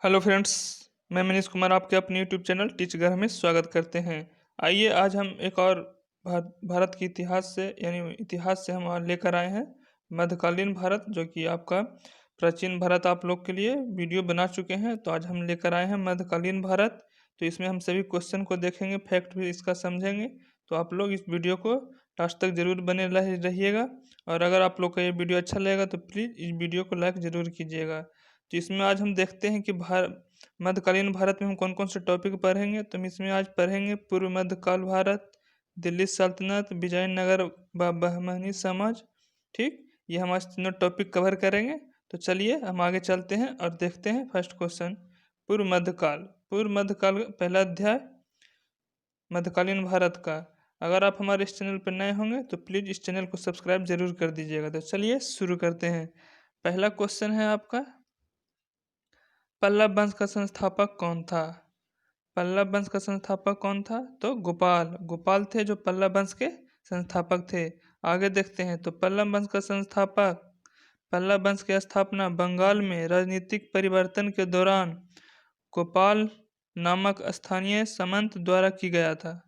Hello friends, मैं मनीष कुमार आपके अपने यूट्यूब चैनल टीच घर में स्वागत करते हैं। आइए आज हम एक और भारत के इतिहास से इतिहास से हम और लेकर आए हैं मध्यकालीन भारत, जो कि आपका प्राचीन भारत आप लोग के लिए वीडियो बना चुके हैं। तो आज हम लेकर आए हैं मध्यकालीन भारत। तो इसमें हम सभी क्वेश्चन को देखेंगे, फैक्ट भी इसका समझेंगे। तो आप लोग इस वीडियो को लास्ट तक जरूर बने रहिएगा। और अगर आप लोग का ये वीडियो अच्छा लगेगा तो प्लीज़ इस वीडियो को लाइक ज़रूर कीजिएगा। तो इसमें आज हम देखते हैं कि मध्यकालीन भारत में हम कौन कौन से टॉपिक पढ़ेंगे। तो हम इसमें आज पढ़ेंगे पूर्व मध्यकाल भारत, दिल्ली सल्तनत, विजयनगर बहमनी समाज। ठीक, ये हम आज तीनों टॉपिक कवर करेंगे। तो चलिए हम आगे चलते हैं और देखते हैं फर्स्ट क्वेश्चन। पूर्व मध्यकाल पहला अध्याय मध्यकालीन भारत का। अगर आप हमारे इस चैनल पर नए होंगे तो प्लीज़ इस चैनल को सब्सक्राइब जरूर कर दीजिएगा। तो चलिए शुरू करते हैं। पहला क्वेश्चन है आपका, पल्लव वंश का संस्थापक कौन था? पल्लव वंश का संस्थापक कौन था? तो गोपाल थे जो पल्लव वंश के संस्थापक थे। आगे देखते हैं। तो पल्लव वंश की स्थापना बंगाल में राजनीतिक परिवर्तन के दौरान गोपाल नामक स्थानीय सामंत द्वारा की गया था।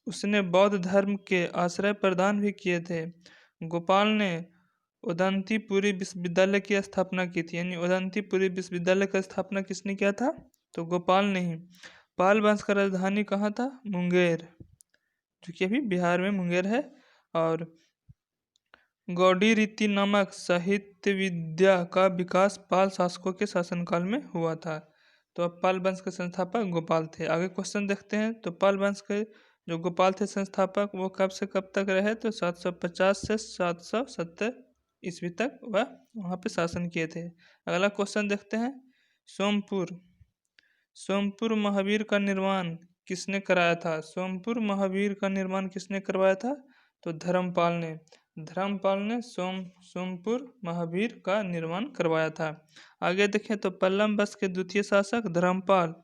उसने बौद्ध धर्म के आश्रय प्रदान भी किए थे। गोपाल ने उदंतीपुरी विश्वविद्यालय की स्थापना की थी। यानी उदंतीपुरी विश्वविद्यालय का स्थापना किसने किया था? तो गोपाल ने ही। पाल वंश का राजधानी कहाँ था? मुंगेर, जो कि अभी बिहार में मुंगेर है। और गौड़ी रीति नामक साहित्य विद्या का विकास पाल शासकों के शासनकाल में हुआ था। तो अब पाल वंश के संस्थापक गोपाल थे। आगे क्वेश्चन देखते हैं। तो पाल वंश के जो गोपाल थे संस्थापक, वो कब से कब तक रहे? तो 750 से 770 ईस्वी तक वह वहाँ पे शासन किए थे। अगला क्वेश्चन देखते हैं। सोमपुर महावीर का निर्माण किसने कराया था? सोमपुर महावीर का निर्माण किसने करवाया था? तो धर्मपाल ने सोमपुर महावीर का निर्माण करवाया था। आगे देखें तो पल्लव वंश के द्वितीय शासक धर्मपाल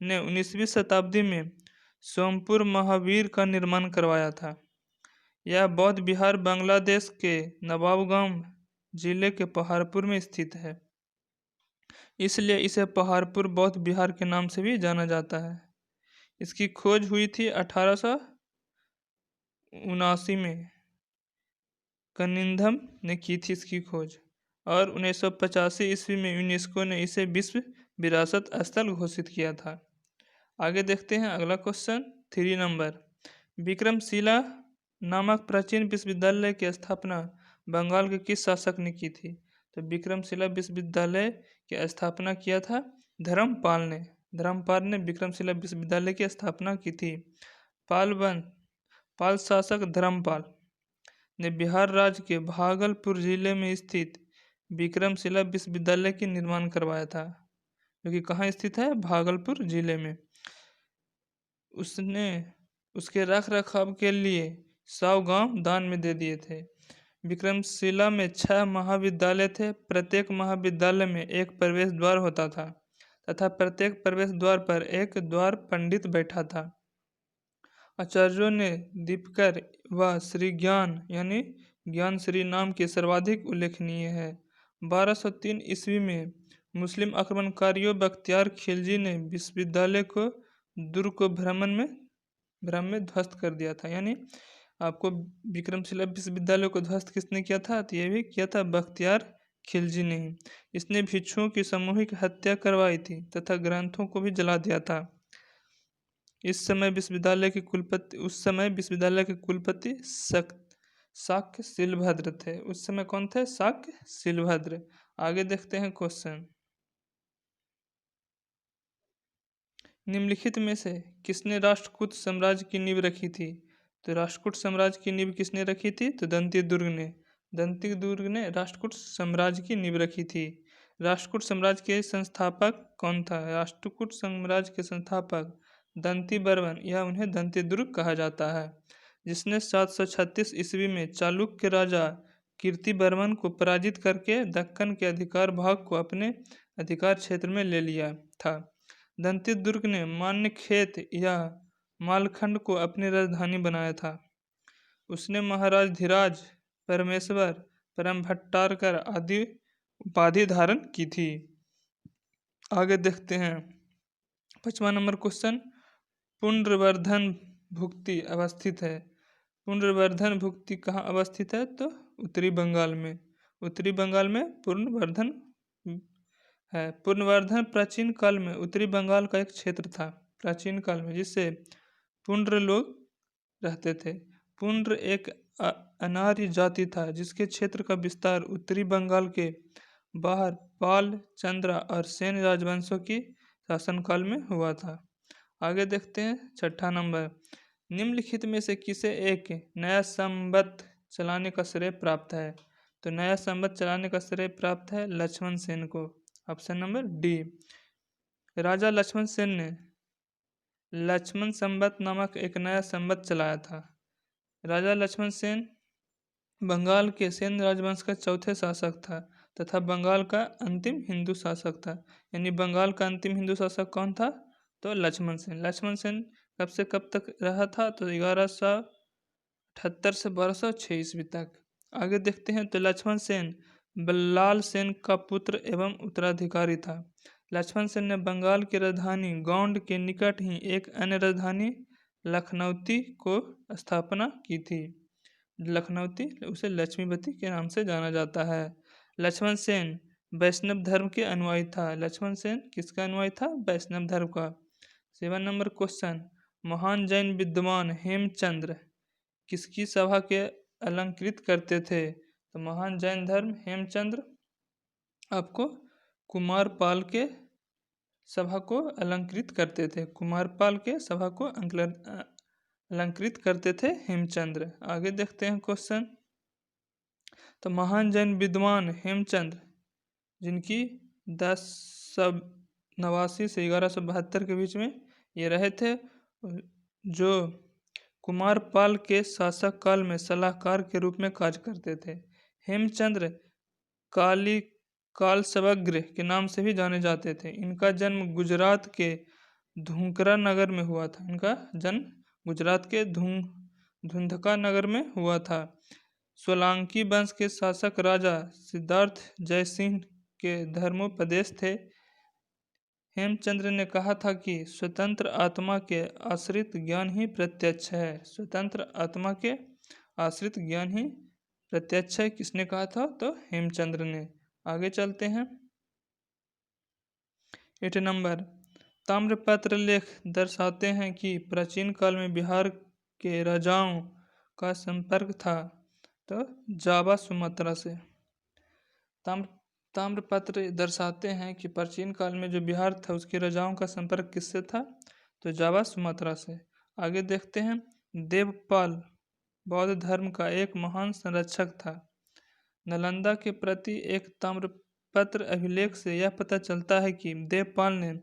ने 19वीं शताब्दी में सोमपुर महावीर का निर्माण करवाया था। यह बौद्ध बिहार बांग्लादेश के नवाबगंज जिले के पहाड़पुर में स्थित है, इसलिए इसे पहाड़पुर बौद्ध बिहार के नाम से भी जाना जाता है। इसकी खोज हुई थी 1879 में। कनिंघम ने की थी इसकी खोज। और 1985 ईस्वी में यूनेस्को ने इसे विश्व विरासत स्थल घोषित किया था। आगे देखते हैं अगला क्वेश्चन 3 नंबर। विक्रमशिला नामक प्राचीन विश्वविद्यालय की स्थापना बंगाल के किस शासक ने की थी? तो विक्रमशिला विश्वविद्यालय की स्थापना किया था धर्मपाल ने विक्रमशिला विश्वविद्यालय की स्थापना की थी। पाल शासक धर्मपाल ने बिहार राज्य के भागलपुर जिले में स्थित विक्रमशिला विश्वविद्यालय की निर्माण करवाया था, जो कि कहाँ स्थित है? भागलपुर जिले में। उसने उसके रख रखाव के लिए 100 गांव दान में दे दिए थे। विक्रमशिला में 6 महाविद्यालय थे। प्रत्येक महाविद्यालय में एक प्रवेश द्वार होता था तथा प्रत्येक प्रवेश द्वार पर एक द्वार पंडित बैठा था। आचार्यों ने दीपकर व श्री ज्ञान यानी ज्ञान श्री नाम के सर्वाधिक उल्लेखनीय है। 1203 ईस्वी में मुस्लिम आक्रमणकारियों बख्तियार खिलजी ने विश्वविद्यालय को दुर्ग को भ्रम में ध्वस्त कर दिया था। यानी आपको विक्रमशिला विश्वविद्यालय को ध्वस्त किसने किया था? तो ये भी किया था बख्तियार खिलजी ने ही। इसने भिक्षुओं की सामूहिक हत्या करवाई थी तथा ग्रंथों को भी जला दिया था। उस समय विश्वविद्यालय के कुलपति शाक्य शिलभद्र थे। उस समय कौन थे? शाक्य शिलभद्र। आगे देखते हैं क्वेश्चन। निम्नलिखित में से किसने राष्ट्रकूट साम्राज्य की नींव रखी थी? तो राष्ट्रकूट साम्राज्य की नींव किसने रखी थी? तो दंती दुर्ग ने राष्ट्रकूट साम्राज्य की नींव रखी थी। राष्ट्रकूट साम्राज्य के संस्थापक कौन था? राष्ट्रकूट साम्राज्य के संस्थापक दंती बर्मन, या उन्हें दंती दुर्ग कहा जाता है, जिसने 736 ईस्वी में चालुक्य राजा कीर्तिवर्मन को पराजित करके दक्कन के अधिकार भाग को अपने अधिकार क्षेत्र में ले लिया था। दंती दुर्ग ने मान्यखेत या मालखंड को अपनी राजधानी बनाया था। उसने महाराज धीराज, परमेश्वर, परम भट्टारकर आदि उपाधि धारण की थी। आगे देखते हैं 5वां नंबर क्वेश्चन। पुनर्वर्धन भुक्ति अवस्थित है। पुनर्वर्धन भुक्ति कहाँ अवस्थित है? तो उत्तरी बंगाल में। उत्तरी बंगाल में पुनर्वर्धन है। पुनर्वर्धन प्राचीन काल में उत्तरी बंगाल का एक क्षेत्र था, प्राचीन काल में, जिससे पुंड्र लोग रहते थे। पुंड्र एक अनार्य जाति था जिसके क्षेत्र का विस्तार उत्तरी बंगाल के बाहर पाल, चंद्रा और सेन राजवंशों की शासनकाल में हुआ था। आगे देखते हैं 6ठा नंबर। निम्नलिखित में से किसे एक नया संवत चलाने का श्रेय प्राप्त है? तो नया संवत चलाने का श्रेय प्राप्त है लक्ष्मण सेन को। Option number D. Raja Lakshman Sen ने लक्ष्मण संवत नामक एक नया संवत चलाया था। राजा लक्ष्मण सेन बंगाल के सेन राजवंश का चौथे शासक था तथा बंगाल का अंतिम हिंदू शासक था। यानी बंगाल का अंतिम हिंदू शासक कौन था? तो लक्ष्मण सेन। लक्ष्मण सेन कब से कब तक रहा था? तो 1178 से 1206 ईस्वी तक। आगे देखते हैं तो लक्ष्मण सेन बल्लाल सेन का पुत्र एवं उत्तराधिकारी था। लक्ष्मण सेन ने बंगाल की राजधानी गौंड के निकट ही एक अन्य राजधानी लखनऊती को स्थापना की थी। लखनऊती उसे लक्ष्मीवती के नाम से जाना जाता है। लक्ष्मण सेन वैष्णव धर्म के अनुयायी था। लक्ष्मण सेन किसका अनुयायी था? वैष्णव धर्म का। 7 नंबर क्वेश्चन। महान जैन विद्वान हेमचंद्र किसकी सभा के अलंकृत करते थे? तो महान जैन धर्म हेमचंद्र आपको कुमारपाल के सभा को अलंकृत करते थे। कुमारपाल के सभा को अलंकृत करते थे हेमचंद्र। आगे देखते हैं क्वेश्चन। तो महान जैन विद्वान हेमचंद्र जिनकी 1089 से 1172 के बीच में ये रहे थे, जो कुमारपाल के शासक काल में सलाहकार के रूप में कार्य करते थे। हेमचंद्र काली कालसवग्र के नाम से भी जाने जाते थे। इनका जन्म गुजरात के धुंकरा नगर में हुआ था। इनका जन्म गुजरात के धुंधका नगर में हुआ था। सोलंकी वंश के शासक राजा सिद्धार्थ जयसिंह के धर्मोपदेश थे। हेमचंद्र ने कहा था कि स्वतंत्र आत्मा के आश्रित ज्ञान ही प्रत्यक्ष है। स्वतंत्र आत्मा के आश्रित ज्ञान ही प्रत्यक्ष है। किसने कहा था? तो हेमचंद्र ने। आगे चलते हैं 8 नंबर। ताम्रपत्र लेख दर्शाते हैं कि प्राचीन काल में बिहार के राजाओं का संपर्क था तो जावा सुमात्रा से। ताम्रपत्र दर्शाते हैं कि प्राचीन काल में जो बिहार था उसके राजाओं का संपर्क किससे था? तो जावा सुमात्रा से। आगे देखते हैं देवपाल बौद्ध धर्म का एक महान संरक्षक था। नालंदा के प्रति एक ताम्रपत्र अभिलेख से यह पता चलता है कि देवपाल ने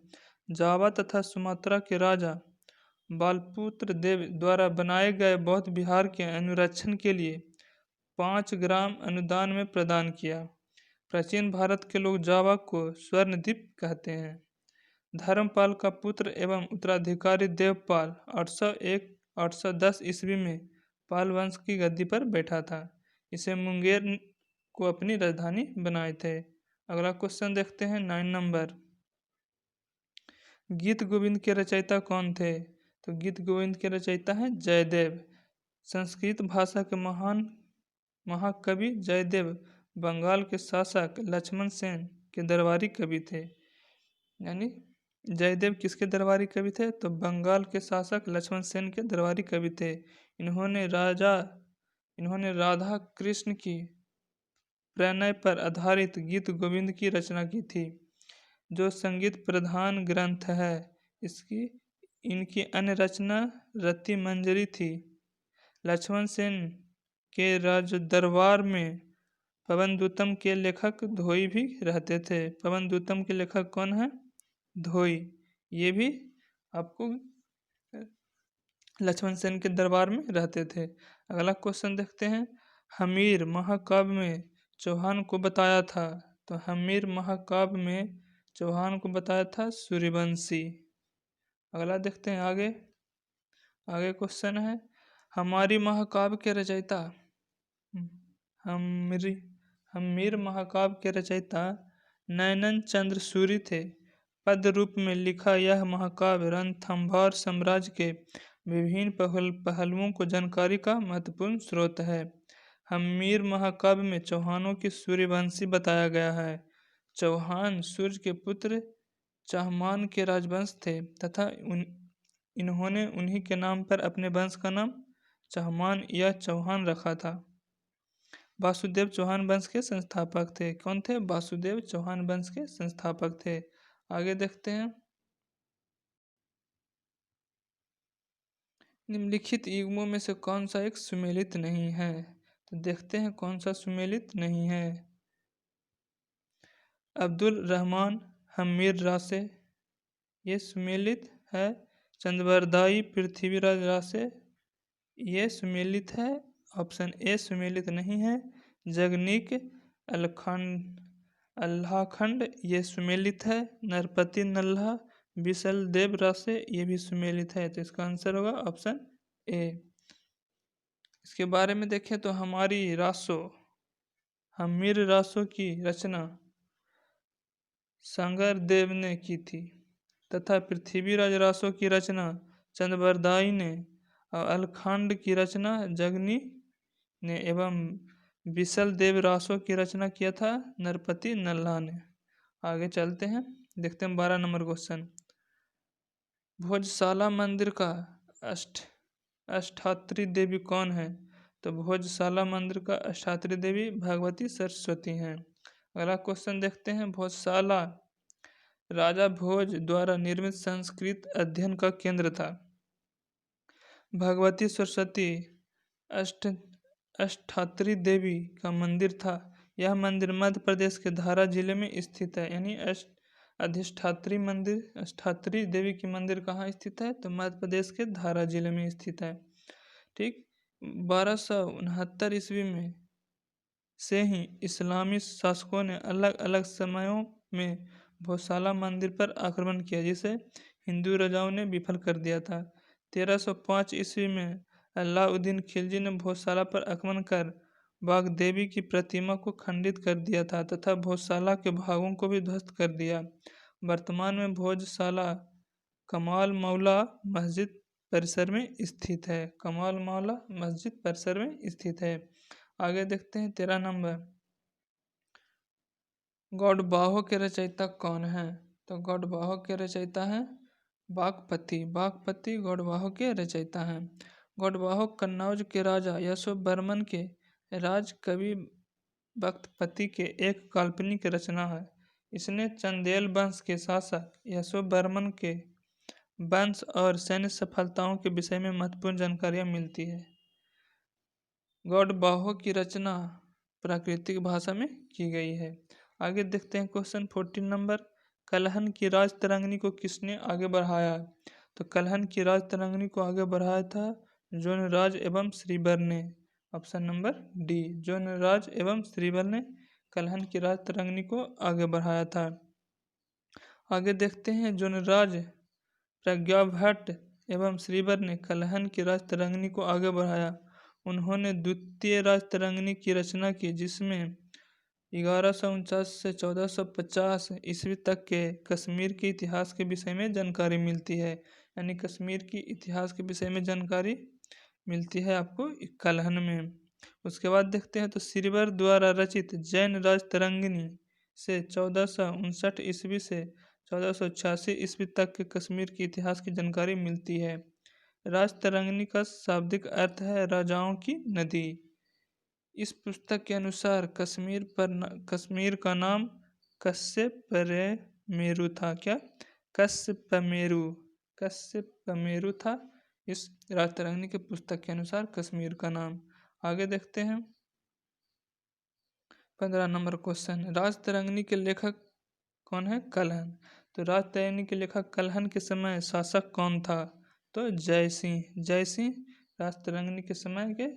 जावा तथा सुमात्रा के राजा बालपुत्र देव द्वारा बनाए गए बौद्ध विहार के अनुरक्षण के लिए 5 ग्राम अनुदान में प्रदान किया। प्राचीन भारत के लोग जावा को स्वर्णद्वीप कहते हैं। धर्मपाल का पुत्र एवं उत्तराधिकारी देवपाल 801-810 ईस्वी में पाल वंश की गद्दी पर बैठा था। इसे मुंगेर को अपनी राजधानी बनाए थे। अगला क्वेश्चन देखते हैं 9 नंबर। गीत गोविंद के रचयिता कौन थे? तो गीत गोविंद के रचयिता हैं जयदेव। संस्कृत भाषा के महान महाकवि जयदेव बंगाल के शासक लक्ष्मण सेन के दरबारी कवि थे। यानी जयदेव किसके दरबारी कवि थे? तो बंगाल के शासक लक्ष्मण सेन के दरबारी कवि थे। इन्होंने राधा कृष्ण की प्रणय पर आधारित गीत गोविंद की रचना की थी, जो संगीत प्रधान ग्रंथ है। इनकी अन्य रचना रति मंजरी थी। लक्ष्मण सेन के राज दरबार में पवनदूतम के लेखक धोई भी रहते थे। पवनदूतम के लेखक कौन है? धोई। ये भी आपको लक्ष्मण सेन के दरबार में रहते थे। अगला क्वेश्चन देखते हैं। हमीर महाकाव्य में चौहान को बताया था। तो हमीर महाकाव्य में चौहान को बताया था सूर्यवंशी। अगला देखते हैं आगे क्वेश्चन है। हमारी महाकाव्य के रचयिता हमीर महाकाव्य के रचयिता नयनन चंद्र सूरी थे। पद्य रूप में लिखा यह महाकाव्य रणथंभौर साम्राज्य के विभिन्न पहलुओं को जानकारी का महत्वपूर्ण स्रोत है। हम्मीर महाकाव्य में चौहानों की सूर्यवंशी बताया गया है। चौहान सूर्य के पुत्र चाहमान के राजवंश थे तथा इन्होंने उन्हीं के नाम पर अपने वंश का नाम चाहमान या चौहान रखा था। वासुदेव चौहान वंश के संस्थापक थे। कौन थे? वासुदेव चौहान वंश के संस्थापक थे। आगे देखते हैं। निम्नलिखित युग्मों में से कौन सा एक सुमेलित नहीं है? तो देखते हैं कौन सा सुमेलित नहीं है। अब्दुल रहमान हमीर रासे, ये सुमेलित है। चंद्रबरदाई पृथ्वीराज रासे, ये सुमेलित है। ऑप्शन ए सुमेलित नहीं है। जगनीक अल्लाखंड ये सुमेलित है। नरपति नल्हा विसल देव रासे ये भी सुमेलित है। तो इसका आंसर होगा ऑप्शन ए। इसके बारे में देखें तो हमारी रासो, हमीर रासो की रचना संगर देव ने की थी तथा पृथ्वीराज रासो की रचना चंद्रबरदाई ने और अलखंड की रचना जगनी ने एवं विसल देव रासो की रचना किया था नरपति नल्हा ने। आगे चलते हैं, देखते हैं 12 नंबर क्वेश्चन। भोजशाला मंदिर का अष्टात्री देवी कौन है? तो भोजशाला मंदिर का अष्टात्री देवी भगवती सरस्वती हैं। अगला क्वेश्चन देखते हैं। भोजशाला राजा भोज द्वारा निर्मित संस्कृत अध्ययन का केंद्र था। भगवती सरस्वती अष्टात्री देवी का मंदिर था। यह मंदिर मध्य प्रदेश के धारा जिले में स्थित है। यानी अधिष्ठात्री मंदिर, अष्टात्री देवी की मंदिर कहाँ स्थित है? तो मध्य प्रदेश के धारा जिले में स्थित है। ठीक। 1269 ईस्वी में से ही इस्लामी शासकों ने अलग अलग समयों में भोजशाला मंदिर पर आक्रमण किया, जिसे हिंदू राजाओं ने विफल कर दिया था। 1305 ईस्वी में अलाउद्दीन खिलजी ने भोजशाला पर आक्रमण कर वाग्देवी की प्रतिमा को खंडित कर दिया था तथा भोजशाला के भागों को भी ध्वस्त कर दिया। वर्तमान में भोजशाला कमाल मौला मस्जिद परिसर में स्थित है। कमाल मौला मस्जिद परिसर में स्थित है। आगे देखते हैं 13 नंबर। गौडबाहो के रचयिता कौन है? तो गौडबाहो के रचयिता हैं बागपति। बागपति गौडबाहो के रचयिता हैं। गौडबाहो कन्नौज के राजा यशोवर्मन के राज कवि बख्तपति के एक काल्पनिक रचना है। इसने चंदेल वंश के शासक यशोवर्मन के वंश और सैन्य सफलताओं के विषय में महत्वपूर्ण जानकारियाँ मिलती है। गौडबाहो की रचना प्राकृतिक भाषा में की गई है। आगे देखते हैं क्वेश्चन 14 नंबर। कलहन की राज तरंगिणी को किसने आगे बढ़ाया? तो कलहन की राज तरंगिणी को आगे बढ़ाया था जोनराज एवं श्रीबर ने। ऑप्शन नंबर डी, जोनराज एवं श्रीबर ने कलहन की राज तरंगिणी को आगे बढ़ाया था। आगे देखते हैं जोनराज प्रज्ञाभट्ट एवं श्रीबर ने कलहन की राज तरंगिणी को आगे बढ़ाया। उन्होंने द्वितीय राज तरंगिणी की रचना की, जिसमें 1149 से 1450 ईस्वी तक के कश्मीर के इतिहास के विषय में जानकारी मिलती है। यानी कश्मीर की इतिहास के विषय में जानकारी मिलती है आपको कलहन में। उसके बाद देखते हैं तो श्रीबर द्वारा रचित जैन राज तरंगिणी से 1459 ईस्वी से 1486 ईस्वी तक के कश्मीर के इतिहास की जानकारी मिलती है। राज तरंगिणी का शाब्दिक अर्थ है राजाओं की नदी। इस पुस्तक के अनुसार कश्मीर का नाम कश्यपमेरु था। क्या? कश्यपमेरु था इस राज तरंगिणी के पुस्तक के अनुसार कश्मीर का नाम। आगे देखते हैं 15 नंबर क्वेश्चन। राज तरंगिणी के लेखक कौन है? कलहन। तो राज तरंगिणी के लेखक कलहन के समय शासक कौन था? तो जयसिंह। जयसिंह राज तरंगिणी के समय के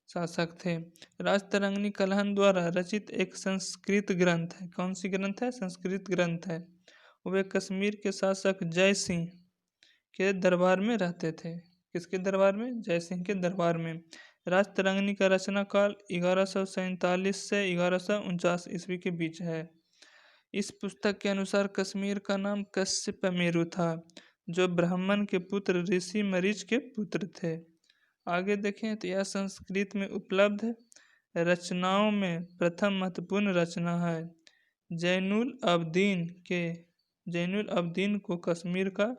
शासक थे। राज तरंगिणी कलहन द्वारा रचित एक संस्कृत ग्रंथ है। कौन सी ग्रंथ है? संस्कृत ग्रंथ है। वे कश्मीर के शासक जयसिंह के दरबार में रहते थे। किसके दरबार में? जयसिंह के दरबार में। राज तरंगिणी का रचना काल 1147 से 1149 ईस्वी के बीच है। इस पुस्तक के अनुसार कश्मीर का नाम कश्यपमेरु था, जो ब्राह्मण के पुत्र ऋषि मरीच के पुत्र थे। आगे देखें तो यह संस्कृत में उपलब्ध रचनाओं में प्रथम महत्वपूर्ण रचना है। जैनुल अब्दीन को कश्मीर का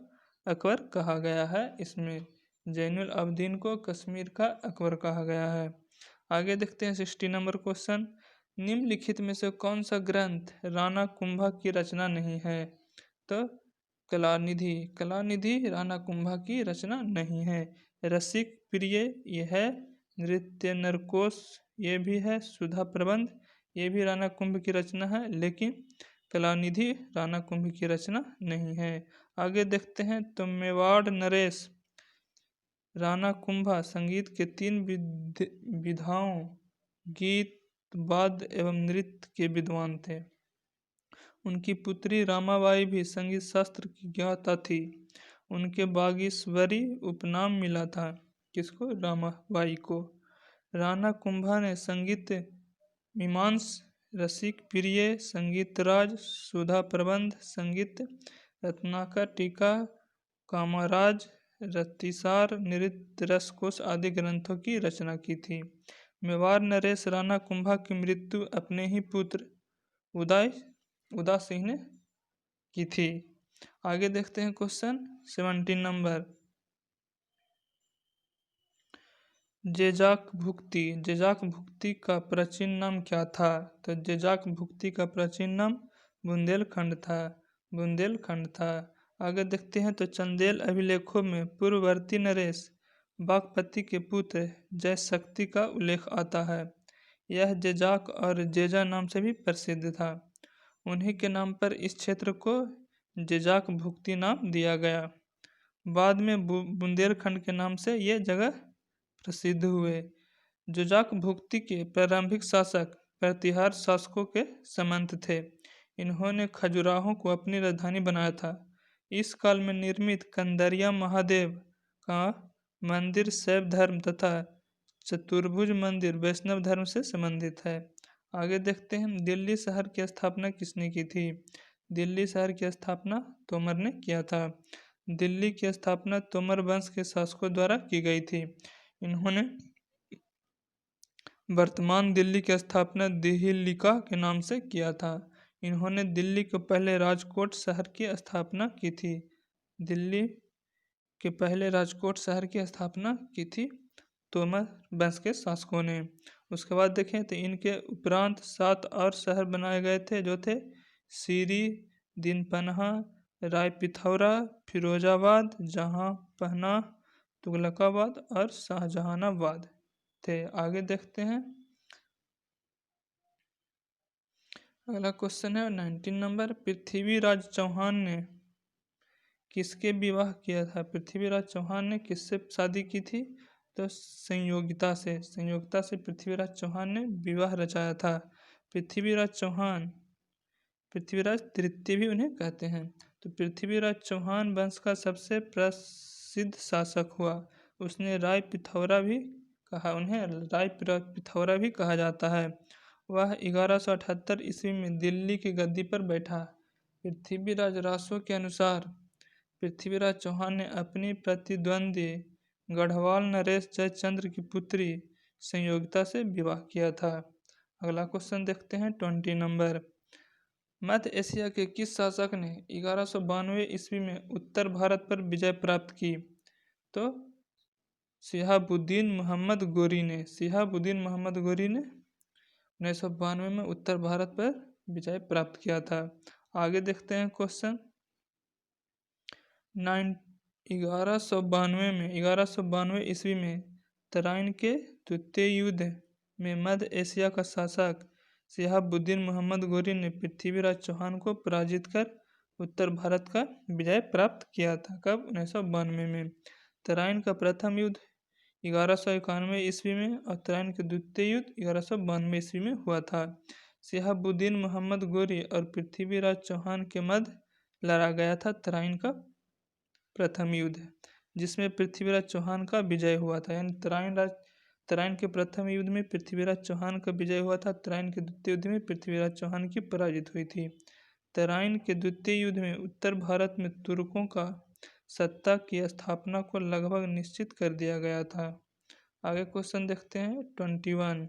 अकबर कहा गया है। इसमें जैनुल अब्दीन को कश्मीर का अकबर कहा गया है। आगे देखते हैं 60 नंबर क्वेश्चन। निम्नलिखित में से कौन सा ग्रंथ राणा कुंभा की रचना नहीं है? तो कलानिधि राणा कुंभा की रचना नहीं है। रसिक प्रिय ये है, नृत्य नरकोश ये भी है, सुधा प्रबंध ये भी राणा कुंभ की रचना है, लेकिन कलानिधि राणा कुंभ की रचना नहीं है। आगे देखते हैं तो मेवाड़ नरेश राणा कुंभा संगीत के 3 विधाओं गीत, वाद्य एवं नृत्य के विद्वान थे। उनकी पुत्री रामाबाई भी संगीत शास्त्र की ज्ञाता थी। उनके बागेश्वरी उपनाम मिला था। किसको? रामाबाई को। राणा कुंभा ने संगीत मीमांस, रसिक प्रिय, संगीतराज, सुधा प्रबंध, संगीत रत्नाकर, टीका, कामराज, रतिसार, नृत्य रसकोश आदि ग्रंथों की रचना की थी। मेवाड़ नरेश राणा कुंभा की मृत्यु अपने ही पुत्र उदय सिंह ने की थी। आगे देखते हैं क्वेश्चन 17 नंबर। जेजाक भुक्ति का प्राचीन नाम क्या था? तो जेजाक भुक्ति का प्राचीन नाम बुंदेलखंड था। आगे देखते हैं तो चंदेल अभिलेखों में पूर्ववर्ती नरेश बागपति के पुत्र जयशक्ति का उल्लेख आता है। यह जेजाक और जेजा नाम से भी प्रसिद्ध था। उन्हीं के नाम पर इस क्षेत्र को जेजाक भुक्ति नाम दिया गया। बाद में बुंदेलखंड के नाम से ये जगह प्रसिद्ध हुए। जेजाक भुक्ति के प्रारंभिक शासक प्रतिहार शासकों के सामंत थे। इन्होंने खजुराहो को अपनी राजधानी बनाया था। इस काल में निर्मित कंदरिया महादेव का मंदिर शैव धर्म तथा चतुर्भुज मंदिर वैष्णव धर्म से संबंधित है। आगे देखते हैं दिल्ली शहर की स्थापना किसने की थी? दिल्ली शहर की स्थापना तोमर ने किया था। दिल्ली की स्थापना तोमर वंश के शासकों द्वारा की गई थी। इन्होंने वर्तमान दिल्ली की स्थापना दिहिल्लिका के नाम से किया था। इन्होंने दिल्ली के पहले राजकोट शहर की स्थापना की थी। दिल्ली के पहले राजकोट शहर की स्थापना की थी तोमर वंश के शासकों ने। उसके बाद देखें तो इनके उपरांत 7 और शहर बनाए गए थे, जो थे सीरी, दीनपन्हा, राय पिथौरा, फिरोजाबाद, जहांपना, तुगलकाबाद और शाहजहानाबाद थे। आगे देखते हैं अगला क्वेश्चन है 19 नंबर। पृथ्वीराज चौहान ने किसके विवाह किया था? पृथ्वीराज चौहान ने किससे शादी की थी? तो संयोगिता से पृथ्वीराज चौहान ने विवाह रचाया था। पृथ्वीराज तृतीय भी उन्हें कहते हैं। तो पृथ्वीराज चौहान वंश का सबसे प्रसिद्ध शासक हुआ। उन्हें राय पिथौरा भी कहा जाता है। वह 1178 ईस्वी में दिल्ली की गद्दी पर बैठा। पृथ्वीराज रासो के अनुसार पृथ्वीराज चौहान ने अपनी प्रतिद्वंदी गढ़वाल नरेश जयचंद्र की पुत्री संयोगिता से विवाह किया था। अगला क्वेश्चन देखते हैं 20 नंबर। मध्य एशिया के किस शासक ने 1192 ईस्वी में उत्तर भारत पर विजय प्राप्त की? तो शिहाबुद्दीन मोहम्मद गोरी ने 1992 में उत्तर भारत पर विजय प्राप्त किया था। आगे देखते हैं क्वेश्चन 1192 ईस्वी में तराइन के द्वितीय युद्ध में मध्य एशिया का शासक शिहाबुद्दीन मोहम्मद गोरी ने पृथ्वीराज चौहान को पराजित कर उत्तर भारत का विजय प्राप्त किया था। कब? 1992 में। तराइन का प्रथम युद्ध 1191 ईस्वी में और तराइन का द्वितीय युद्ध 1192 ईस्वी में हुआ था। शिहाबुद्दीन मोहम्मद गोरी और पृथ्वीराज चौहान के मध्य लड़ा गया था तराइन का प्रथम युद्ध, जिसमें पृथ्वीराज चौहान का विजय हुआ था। यानी तराइन के प्रथम युद्ध में पृथ्वीराज चौहान का विजय हुआ था। तराइन के द्वितीय युद्ध में पृथ्वीराज चौहान की पराजित हुई थी। तराइन के द्वितीय युद्ध में उत्तर भारत में तुर्कों का सत्ता की स्थापना को लगभग निश्चित कर दिया गया था। आगे क्वेश्चन देखते हैं 21।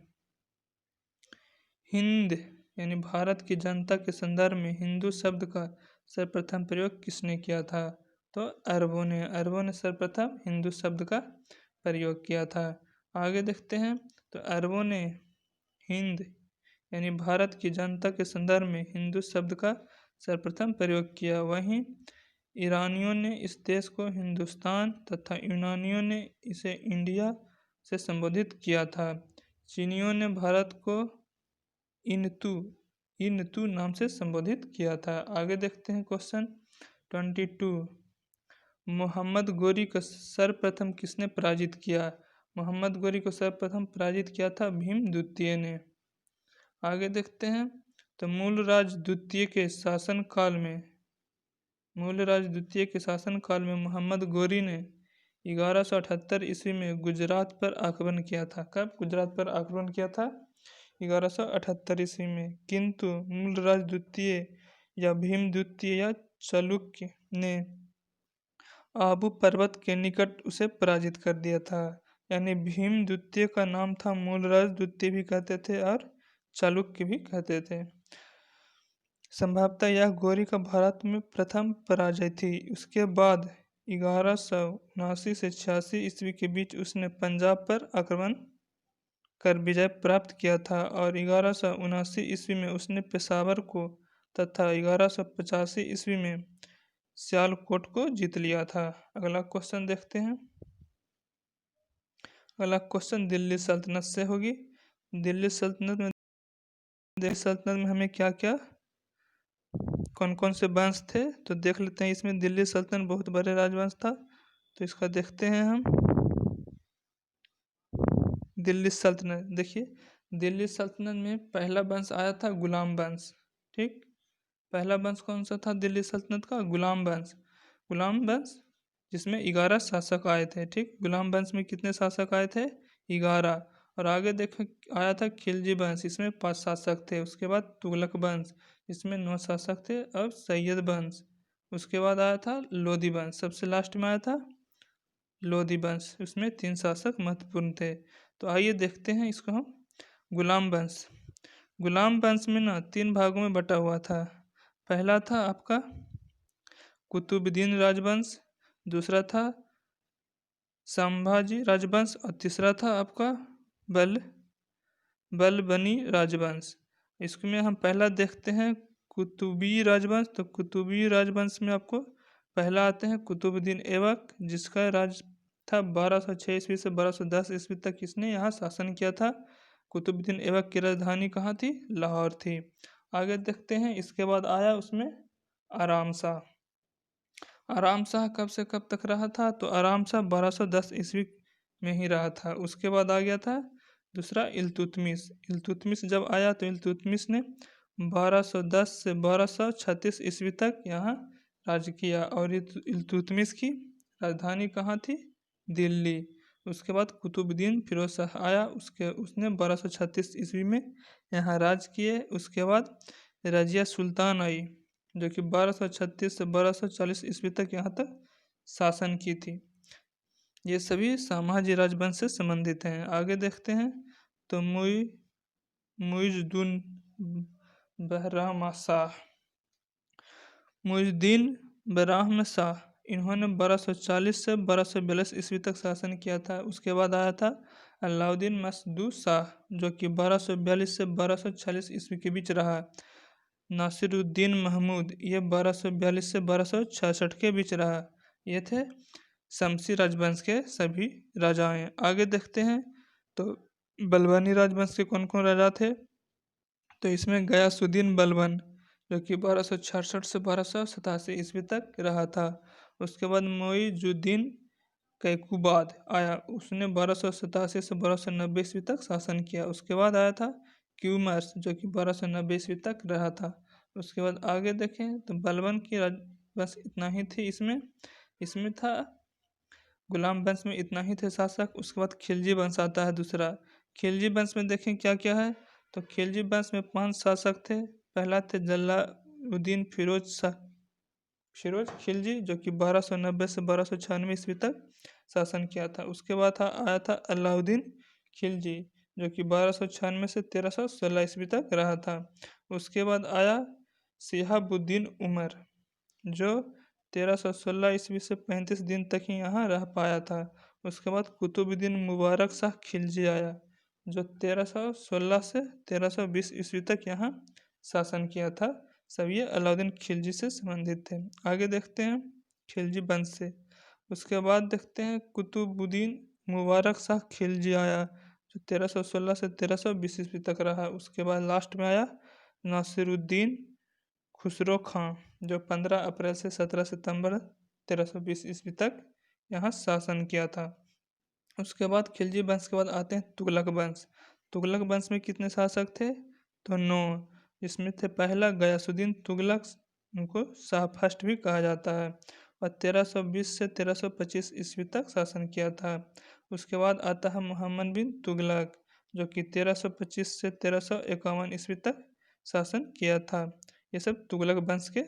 हिंद यानी भारत की जनता के संदर्भ में हिंदू शब्द का सर्वप्रथम प्रयोग किसने किया था? तो अरबों ने सर्वप्रथम हिंदू शब्द का प्रयोग किया था। आगे देखते हैं तो अरबों ने हिंद यानी भारत की जनता के संदर्भ में हिंदू शब्द का सर्वप्रथम प्रयोग किया। वहीं ईरानियों ने इस देश को हिंदुस्तान तथा यूनानियों ने इसे इंडिया से संबोधित किया था। चीनियों ने भारत को इनतू इनतू नाम से संबोधित किया था। आगे देखते हैं क्वेश्चन 22। मोहम्मद गोरी को सर्वप्रथम किसने पराजित किया? मोहम्मद गोरी को सर्वप्रथम पराजित किया था भीम द्वितीय ने। आगे देखते हैं तो मूलराज द्वितीय के शासनकाल में मोहम्मद गोरी ने 1178 ईस्वी में गुजरात पर आक्रमण किया था। कब गुजरात पर आक्रमण किया था? 1178 ईस्वी में। किंतु मूलराज द्वितीय या भीम द्वितीय या चालुक्य ने आबू पर्वत के निकट उसे पराजित कर दिया था। यानी भीम द्वितीय का नाम था मूलराज द्वितीय भी कहते थे और चालुक्य भी कहते थे। संभवतः यह गोरी का भारत में प्रथम पराजय थी। उसके बाद 1179 से 86 ईस्वी के बीच उसने पंजाब पर आक्रमण कर विजय प्राप्त किया था और 1179 ईस्वी में उसने पेशावर को तथा 1185 ईस्वी में सियालकोट को जीत लिया था। अगला क्वेश्चन देखते हैं। अगला क्वेश्चन दिल्ली सल्तनत से होगी। दिल्ली सल्तनत में हमें क्या क्या कौन कौन से वंश थे तो देख लेते हैं। इसमें दिल्ली सल्तनत बहुत बड़े राजवंश था तो इसका देखते हैं हम। दिल्ली सल्तनत देखिए, दिल्ली सल्तनत में पहला वंश आया था गुलाम वंश। ठीक, पहला वंश कौन सा था दिल्ली सल्तनत का? गुलाम वंश। गुलाम वंश जिसमें 11 शासक आए थे। ठीक, गुलाम वंश में कितने शासक आए थे? 11। और आगे देखो आया था खिलजी वंश, इसमें 5 शासक थे। उसके बाद तुगलक वंश, इसमें 9 शासक थे। और सैयद वंश, उसके बाद आया था लोधी वंश, सबसे लास्ट में आया था लोधी वंश, उसमें 3 शासक महत्वपूर्ण थे। तो आइए देखते हैं इसको हम। गुलाम वंश, गुलाम वंश में ना 3 भागों में बटा हुआ था। पहला था आपका कुतुबुद्दीन राजवंश, दूसरा था संभाजी राजवंश और तीसरा था आपका बलबनी राजवंश। इसमें हम पहला देखते हैं कुतुबी राजवंश। तो कुतुबी राजवंश में आपको पहला आते हैं कुतुबुद्दीन ऐबक, जिसका राज था 1206 ईस्वी से 1210 ईस्वी तक इसने यहाँ शासन किया था। कुतुबुद्दीन ऐबक की राजधानी कहाँ थी? लाहौर थी। आगे देखते हैं, इसके बाद आया उसमें आराम शाह। आराम शाह कब से कब तक रहा था? तो आराम शाह 1210 ईस्वी में ही रहा था। उसके बाद आ गया था दूसरा इल्तुतमिश। इल्तुतमिश जब आया तो इल्तुतमिश ने 1210 से 1236 ईस्वी तक यहाँ राज किया और इल्तुतमिश की राजधानी कहाँ थी? दिल्ली। उसके बाद कुतुबुद्दीन फिरोज शाह आया, उसने 1236 ईस्वी में यहाँ राज किए। उसके बाद रजिया सुल्तान आई जो कि 1236 से 1240 ईस्वी तक यहाँ तक शासन की थी। ये सभी शाहजी राजवंश से संबंधित हैं। आगे देखते हैं तो मुइज़ुद्दीन बहराम शाह। मुइज़ुद्दीन बहराम शाह, इन्होंने 1240 से 1242 ईस्वी तक शासन किया था। उसके बाद आया था अलाउद्दीन मसदूद शाह जो कि 1242 से 1246 ईस्वी के बीच रहा। नासिरुद्दीन महमूद, ये 1242 से 1266 के बीच रहा। ये थे शमसी राजवंश के सभी राजाएं। आगे देखते हैं तो बलबनी राजवंश के कौन कौन राजा थे? तो इसमें गयासुद्दीन बलबन जो कि 1266 से 1287 ईस्वी तक रहा था। उसके बाद मुइज़ुद्दीन कैकुबाद आया, उसने 1287 से 1290 ईस्वी तक शासन किया। उसके बाद आया था क्यूमर्स जो कि 1290 ईस्वी तक रहा था। उसके बाद आगे देखें तो बलबन की बस इतना ही थी। इसमें था गुलाम वंश में इतना ही थे शासक। उसके बाद खिलजी वंश आता है दूसरा। खिलजी वंश में देखें क्या क्या है तो खिलजी वंश में 5 शासक थे। पहला थे उद्दीन फिरोज खिलजी, जो कि 1290 से 1296 ईस्वी तक शासन किया था। उसके बाद आया था अलाउद्दीन खिलजी, जो कि 1296 से 1316 ईस्वी तक रहा था। उसके बाद आया शिहाबुद्दीन उमर, जो 1316 ईस्वी से 35 दिन तक ही यहाँ रह पाया था। उसके बाद कुतुबुद्दीन मुबारक शाह खिलजी आया, जो 1316 से 1320 ईस्वी तक यहाँ शासन किया था। सब ये अलाउद्दीन खिलजी से संबंधित थे। आगे देखते हैं खिलजी वंश से। उसके बाद देखते हैं कुतुबुद्दीन मुबारक शाह खिलजी आया, जो 1316 से 1320 ईस्वी तक रहा। उसके बाद लास्ट में आया नासिरुद्दीन खुसरो खां, जो 15 अप्रैल से 17 सितंबर 1320 ईस्वी तक यहाँ शासन किया था। उसके बाद खिलजी वंश के बाद आते हैं तुगलक वंश। तुगलक वंश में कितने शासक थे? तो 9। इसमें थे पहला गयासुद्दीन तुगलक, उनको शाह फर्स्ट भी कहा जाता है, और 1320 से 1325 ईस्वी तक शासन किया था। उसके बाद आता है मोहम्मद बिन तुगलक, जो कि 1325 से 1351 ईस्वी तक शासन किया था। ये सब तुगलक वंश के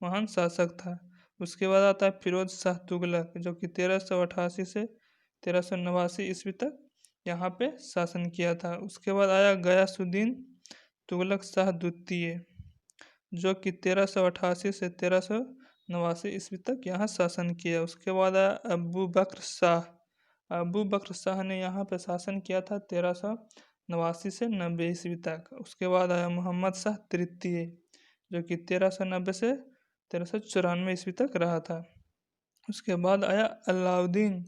महान शासक था। उसके बाद आता है फिरोज शाह तुगलक, जो कि 1388 से 1389 ईस्वी तक यहाँ पे शासन किया था। उसके बाद आया गयासुद्दीन तुगलक शाह द्वितीय, जो कि 1388 से 1389 ईस्वी तक यहाँ शासन किया। उसके बाद आया अबू बकर शाह। अबू बकर शाह ने यहाँ पे शासन किया था 1389 से 90 ईस्वी तक। उसके बाद आया मोहम्मद शाह तृतीय, जो कि 1390 से 1394 ईस्वी तक रहा था। उसके बाद आया अलाउद्दीन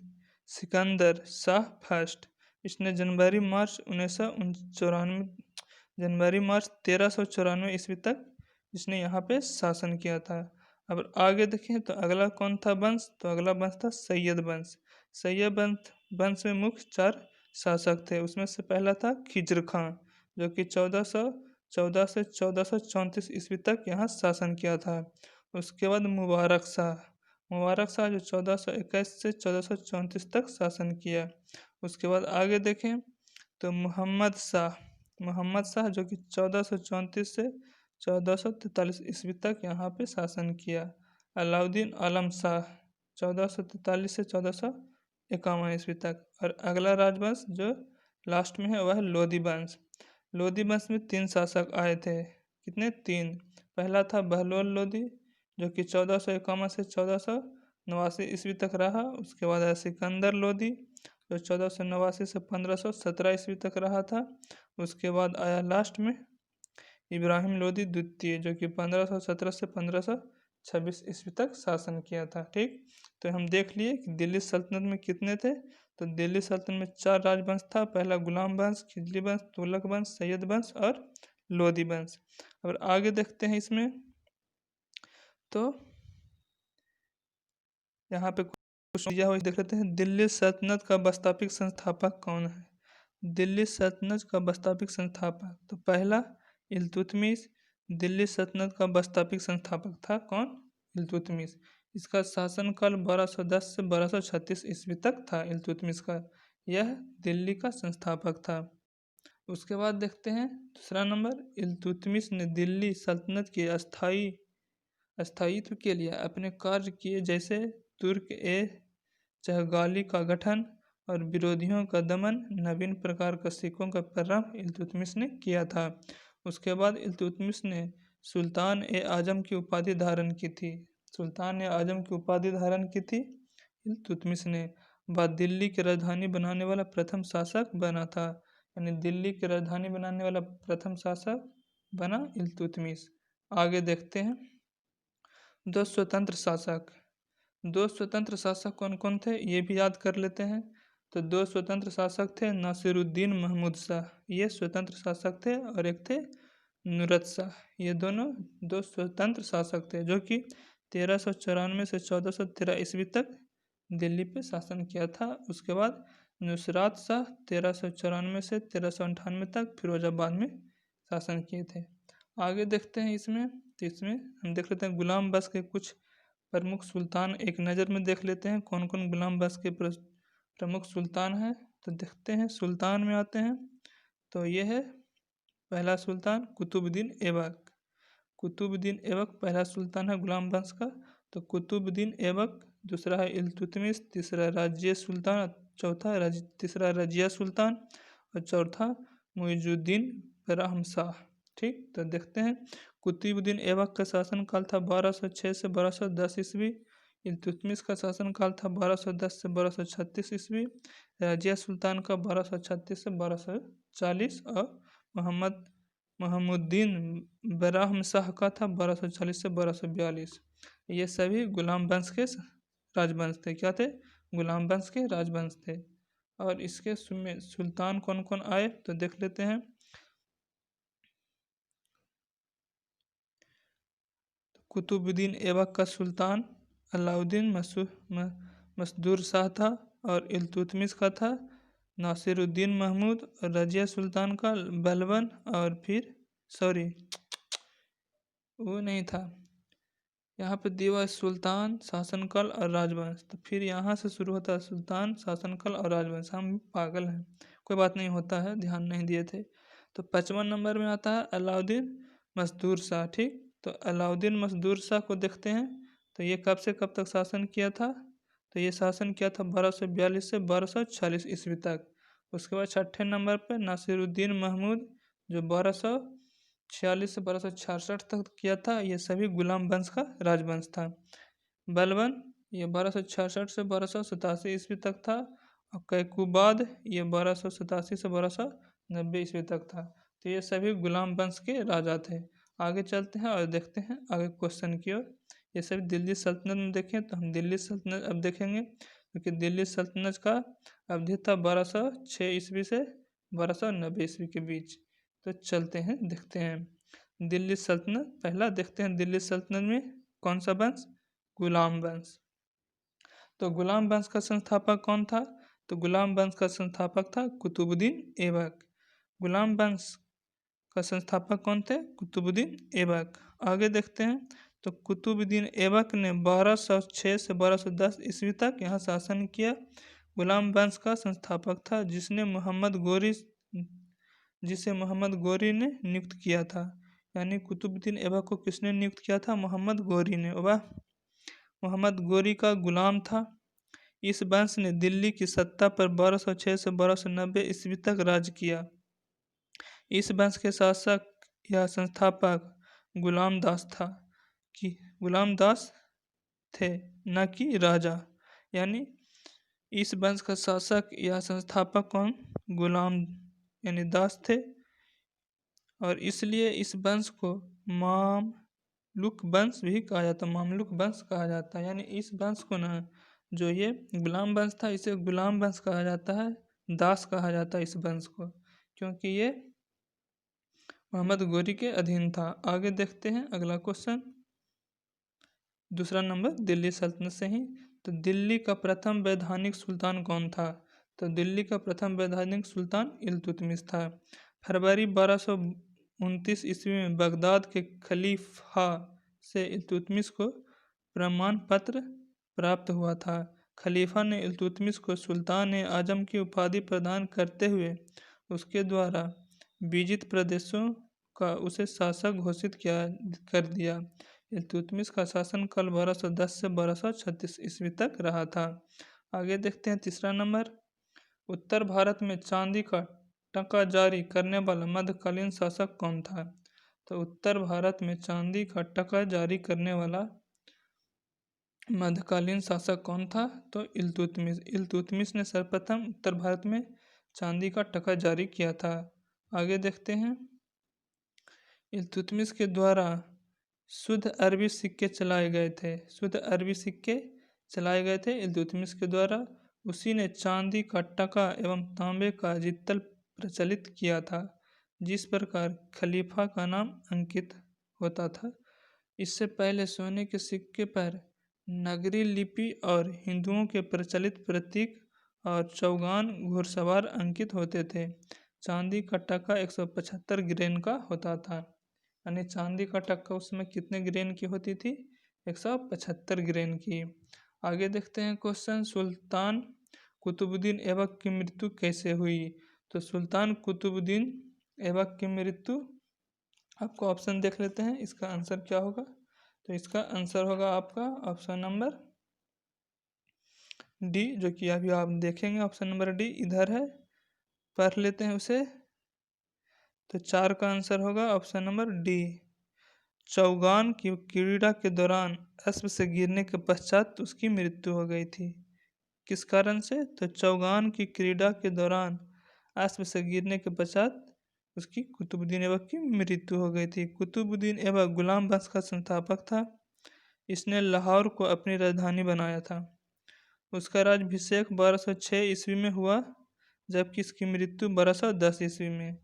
सिकंदर शाह फर्स्ट। इसने जनवरी मार्च 1394 ईस्वी तक इसने यहाँ पे शासन किया था। अब आगे देखें तो अगला कौन था वंश? तो अगला वंश था सैयद वंश। सैयद वंश में मुख्य 4 शासक थे। उसमें से पहला था खिज्र खां, जो कि 1414 से 1434 ईस्वी तक यहाँ शासन किया था। उसके बाद मुबारक शाह जो 1421 से 1434 तक शासन किया। उसके बाद आगे देखें तो मोहम्मद शाह जो कि 1434 से 1443 ईस्वी तक यहाँ पे शासन किया। अलाउद्दीन आलम शाह 1443 से 1451 ईस्वी तक। और अगला राजवंश जो लास्ट में है वह है लोधी वंश। लोधी वंश में 3 शासक आए थे। कितने? 3। पहला था बहलोल लोधी, जो कि 1451 से 1489 ईस्वी तक रहा। उसके बाद आया सिकंदर लोधी, जो 1489 से 1517 ईस्वी तक रहा था। उसके बाद आया लास्ट में इब्राहिम लोधी द्वितीय, जो कि 1517 से 1526 ईस्वी तक शासन किया था। ठीक, तो हम देख लिए कि दिल्ली सल्तनत में कितने थे। तो दिल्ली सल्तनत में 4 राजवंश था। पहला गुलाम वंश, खिजली वंश, तुगलक वंश, सैयद वंश और लोधी वंश। और आगे देखते हैं इसमें तो यहाँ पे कुछ दिया हुआ देख लेते हैं। दिल्ली सल्तनत का वास्तविक संस्थापक कौन है? दिल्ली सल्तनत का वास्तविक संस्थापक, तो पहला इल्तुतमिश दिल्ली सल्तनत का वास्तविक संस्थापक था। कौन? इल्तुतमिश। इसका शासनकाल 1210 से 1236 ईस्वी तक था। इल्तुतमिश का यह दिल्ली का संस्थापक था। उसके बाद देखते हैं दूसरा नंबर, इल्तुतमिश ने दिल्ली सल्तनत के स्थायित्व के लिए अपने कार्य किए, जैसे तुर्क ए चहगाली का गठन और विरोधियों का दमन। नवीन प्रकार का सिखों का प्रारंभ इल्तुतमिश ने किया था। उसके बाद इल्तुतमिश ने सुल्तान ए आजम की उपाधि धारण की थी। सुल्तान ए आजम की उपाधि धारण की थी इल्तुतमिश ने। बाद दिल्ली की राजधानी बनाने वाला प्रथम शासक बना था। यानी दिल्ली की राजधानी बनाने वाला प्रथम शासक बना इल्तुतमिश। आगे देखते हैं दो स्वतंत्र शासक कौन कौन थे ये भी याद कर लेते हैं। तो 2 स्वतंत्र शासक थे नासिरुद्दीन महमूद शाह, ये स्वतंत्र शासक थे, और एक थे नुरत शाह। ये दोनों 2 स्वतंत्र शासक थे, जो कि 1394 से 1413 ईस्वी तक दिल्ली पे शासन किया था। उसके बाद नुसरात शाह 1394 से 1398 तक फिरोजाबाद में शासन किए थे। आगे देखते हैं इसमें, तो इसमें हम देख लेते हैं गुलाम वंश के कुछ प्रमुख सुल्तान एक नज़र में देख लेते हैं कौन कौन गुलाम वंश के प्रमुख सुल्तान हैं। तो देखते हैं सुल्तान में आते हैं, तो ये है पहला सुल्तान कुतुबुद्दीन ऐबक। कुतुबुद्दीन ऐबक पहला सुल्तान है गुलाम वंश का, तो कुतुबुद्दीन ऐबक। दूसरा है इल्तुतमिश, तीसरा राज्य सुल्तान, चौथा तीसरा रजिया सुल्तान, और चौथा मुइजुद्दीन बराहमशाह। ठीक, तो देखते हैं। कुतुबुद्दीन ऐबक का शासनकाल था 1206 से 1210 ईस्वी। इल्तुतमिश का शासनकाल था 1210 से 1236 ईस्वी। रजिया सुल्तान का 1236 से 1240, और महमुद्दीन बराहमशाह का था 1240 से 1242। ये सभी गुलाम वंश के राजवंश थे। क्या थे? गुलाम वंश के राजवंश थे। और इसके सुल्तान कौन कौन आए तो देख लेते हैं। कुतुबुद्दीन ऐबक का सुल्तान अलाउद्दीन मसदूर शाह था, और इल्तुतमिश का था नासिरुद्दीन महमूद, और रजिया सुल्तान का बलबन, और फिर सॉरी वो नहीं था, यहाँ पे दिया है सुल्तान, शासनकाल और राजवंश। तो फिर यहाँ से शुरू होता है सुल्तान, शासनकाल और राजवंश। हम पागल हैं, कोई बात नहीं, होता है, ध्यान नहीं दिए थे। तो 55 नंबर में आता है अलाउद्दीन मसदूर शाह। ठीक, तो अलाउद्दीन मसदूर शाह को देखते हैं। तो ये कब से कब तक शासन किया था? तो ये शासन किया था 1242 से 1240 ईस्वी तक। उसके बाद 6ठे नंबर पर नासिरुद्दीन महमूद, जो 1246 से 1266 तक किया था। ये सभी गुलाम वंश का राजवंश था। बलबन, ये 1266 से 1287 ईस्वी तक था। और कैकुबाद, ये 1287 से 1290 ईस्वी तक था। तो ये सभी गुलाम वंश के राजा थे। आगे चलते हैं और देखते हैं आगे क्वेश्चन की ओर। ये सभी दिल्ली सल्तनत में देखें तो हम दिल्ली सल्तनत अब देखेंगे, क्योंकि दिल्ली सल्तनत का अवधि था 1206 ईस्वी से 1290 ईस्वी के बीच। तो चलते हैं, देखते हैं दिल्ली सल्तनत। पहला देखते हैं दिल्ली सल्तनत में कौन सा वंश? गुलाम वंश। तो गुलाम वंश का संस्थापक कौन था? तो गुलाम वंश का संस्थापक था कुतुबुद्दीन ऐबक। गुलाम वंश का संस्थापक कौन थे? कुतुबुद्दीन ऐबक। आगे देखते हैं। तो कुतुबुद्दीन ऐबक ने 1206 से 1210 ईस्वी तक यहाँ शासन किया। गुलाम वंश का संस्थापक था जिसे मोहम्मद गोरी ने नियुक्त किया था। यानी कुतुबुद्दीन ऐबक को किसने नियुक्त किया था? मोहम्मद गोरी ने। वह मोहम्मद गोरी का गुलाम था। इस वंश ने दिल्ली की सत्ता पर 1206 से 1290 ईस्वी तक राज किया। इस वंश के शासक या संस्थापक गुलाम दास था, कि गुलाम दास थे, न कि राजा। यानी इस वंश का शासक या संस्थापक कौन? गुलाम यानी दास थे। और इसलिए इस वंश को मामलुक वंश भी कहा जाता है। मामलुक वंश कहा जाता है। यानी इस वंश को ना, जो ये गुलाम वंश था, इसे गुलाम वंश कहा जाता है, दास कहा जाता है इस वंश को, क्योंकि ये मोहम्मद गोरी के अधीन था। आगे देखते हैं अगला क्वेश्चन। दूसरा नंबर दिल्ली सल्तनत से ही। तो दिल्ली का प्रथम वैधानिक सुल्तान कौन था? तो दिल्ली का प्रथम वैधानिक सुल्तान इल्तुतमिश था। फरवरी 1229 ईस्वी में बगदाद के खलीफा से इल्तुतमिश को प्रमाण पत्र प्राप्त हुआ था। खलीफा ने इल्तुतमिश को सुल्तान ए आजम की उपाधि प्रदान करते हुए उसके द्वारा विजित प्रदेशों का उसे शासक घोषित कर दिया। इल्तुतमिश का शासनकाल 1210 से 1236 ईस्वी तक रहा था। आगे देखते हैं तीसरा नंबर। उत्तर भारत में चांदी का टका जारी करने वाला मध्यकालीन शासक कौन था? तो उत्तर भारत में चांदी का टका जारी करने वाला मध्यकालीन शासक कौन था? तो इल्तुतमिश। इल्तुतमिश ने सर्वप्रथम उत्तर भारत में चांदी का टका जारी किया था। आगे देखते हैं। इल्तुतमिश के द्वारा शुद्ध अरबी सिक्के चलाए गए थे। शुद्ध अरबी सिक्के चलाए गए थे इल्तुतमिश के द्वारा। उसी ने चांदी का टका एवं तांबे का जित्तल प्रचलित किया था, जिस प्रकार खलीफा का नाम अंकित होता था। इससे पहले सोने के सिक्के पर नगरी लिपि और हिंदुओं के प्रचलित प्रतीक और चौगान घुड़सवार अंकित होते थे। चांदी का टका 175 ग्रेन का होता था। यानी चांदी का टक्का उसमें कितने ग्रेन की होती थी? 175 ग्रेन की। आगे देखते हैं क्वेश्चन। सुल्तान कुतुबुद्दीन ऐबक की मृत्यु कैसे हुई? तो सुल्तान कुतुबुद्दीन ऐबक की मृत्यु आपको ऑप्शन देख लेते हैं, इसका आंसर क्या होगा। तो इसका आंसर होगा आपका ऑप्शन नंबर डी, जो कि अभी आप देखेंगे। ऑप्शन नंबर डी इधर है, पढ़ लेते हैं उसे। तो 4 का आंसर होगा ऑप्शन नंबर डी। चौगान की क्रीड़ा के दौरान अश्व से गिरने के पश्चात उसकी मृत्यु हो गई थी। किस कारण से? तो चौगान की क्रीड़ा के दौरान अश्व से गिरने के पश्चात उसकी कुतुबुद्दीन ऐबक की मृत्यु हो गई थी। कुतुबुद्दीन ऐबक गुलाम वंश का संस्थापक था। इसने लाहौर को अपनी राजधानी बनाया था। उसका राज्याभिषेक 1206 ईस्वी में हुआ, जबकि इसकी मृत्यु 1210 ईस्वी में।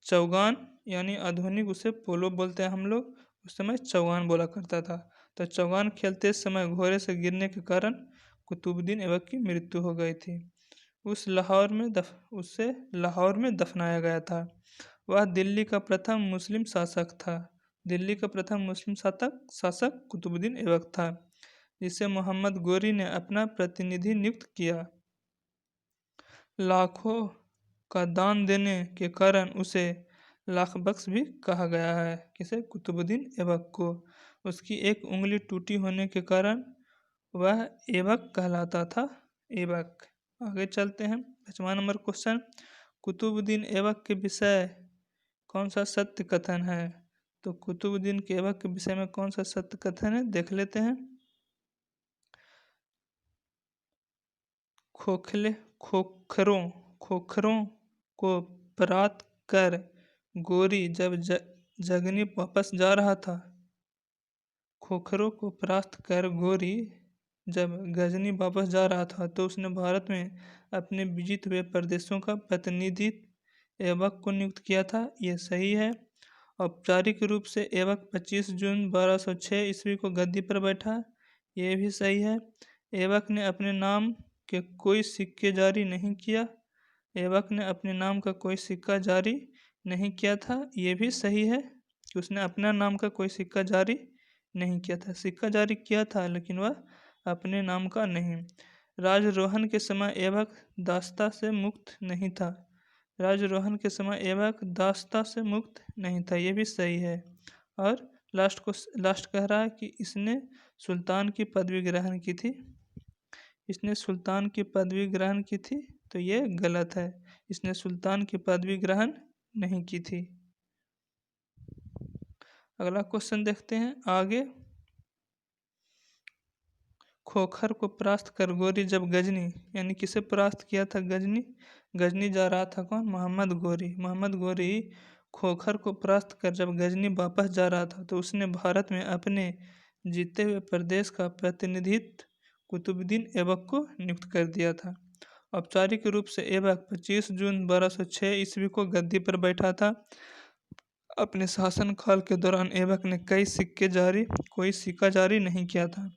चौगान यानी आधुनिक उसे पोलो बोलते हैं हम लोग, उस समय चौगान बोला करता था। तो चौगान खेलते समय घोड़े से गिरने के कारण कुतुबुद्दीन ऐबक की मृत्यु हो गई थी। उसे लाहौर में दफनाया गया था। वह दिल्ली का प्रथम मुस्लिम शासक था। दिल्ली का प्रथम मुस्लिम शासक कुतुबुद्दीन ऐबक था, जिसे मोहम्मद गोरी ने अपना प्रतिनिधि नियुक्त किया। लाखों का दान देने के कारण उसे लाख बख्श भी कहा गया है। किसे? कुतुबुद्दीन ऐबक को। उसकी एक उंगली टूटी होने के कारण वह ऐबक कहलाता था। ऐबक। आगे चलते हैं। 5वां नंबर क्वेश्चन, कुतुबुद्दीन ऐबक के विषय कौन सा सत्य कथन है? तो कुतुबुद्दीन के ऐबक के विषय में कौन सा सत्य कथन है, देख लेते हैं। खोखरों को परात कर गोरी जब जगनी वापस जा रहा था। खोखरों को परास्त कर गोरी जब गजनी वापस जा रहा था, तो उसने भारत में अपने विजित हुए प्रदेशों का प्रतिनिधित्व ऐबक को नियुक्त किया था। ये सही है। औपचारिक रूप से ऐबक 25 जून 1206 ईस्वी को गद्दी पर बैठा। ये भी सही है। ऐबक ने अपने नाम के कोई सिक्के जारी नहीं किया। ऐबक ने अपने नाम का कोई सिक्का जारी नहीं किया था। ये भी सही है कि उसने अपना नाम का कोई सिक्का जारी नहीं किया था। सिक्का जारी किया था, लेकिन वह अपने नाम का नहीं। राजरोहण के समय ऐबक दास्ता से मुक्त नहीं था। राजरोहण के समय ऐबक दास्ता से मुक्त नहीं था। ये भी सही है। और लास्ट कह रहा है कि इसने सुल्तान की पदवी ग्रहण की थी। इसने सुल्तान की पदवी ग्रहण की थी, तो ये गलत है। इसने सुल्तान की पदवी ग्रहण नहीं की थी। अगला क्वेश्चन देखते हैं आगे। खोखर को परास्त कर गोरी जब गजनी, यानी किसे परास्त किया था? गजनी जा रहा था। कौन? मोहम्मद गोरी खोखर को परास्त कर जब गजनी वापस जा रहा था, तो उसने भारत में अपने जीते हुए प्रदेश का प्रतिनिधित्व कुतुबुद्दीन ऐबक को नियुक्त कर दिया था। औपचारिक रूप से ऐबक 25 जून 1206 ईस्वी को गद्दी पर बैठा था। अपने शासनकाल के दौरान ऐबक ने कोई सिक्का जारी नहीं किया था।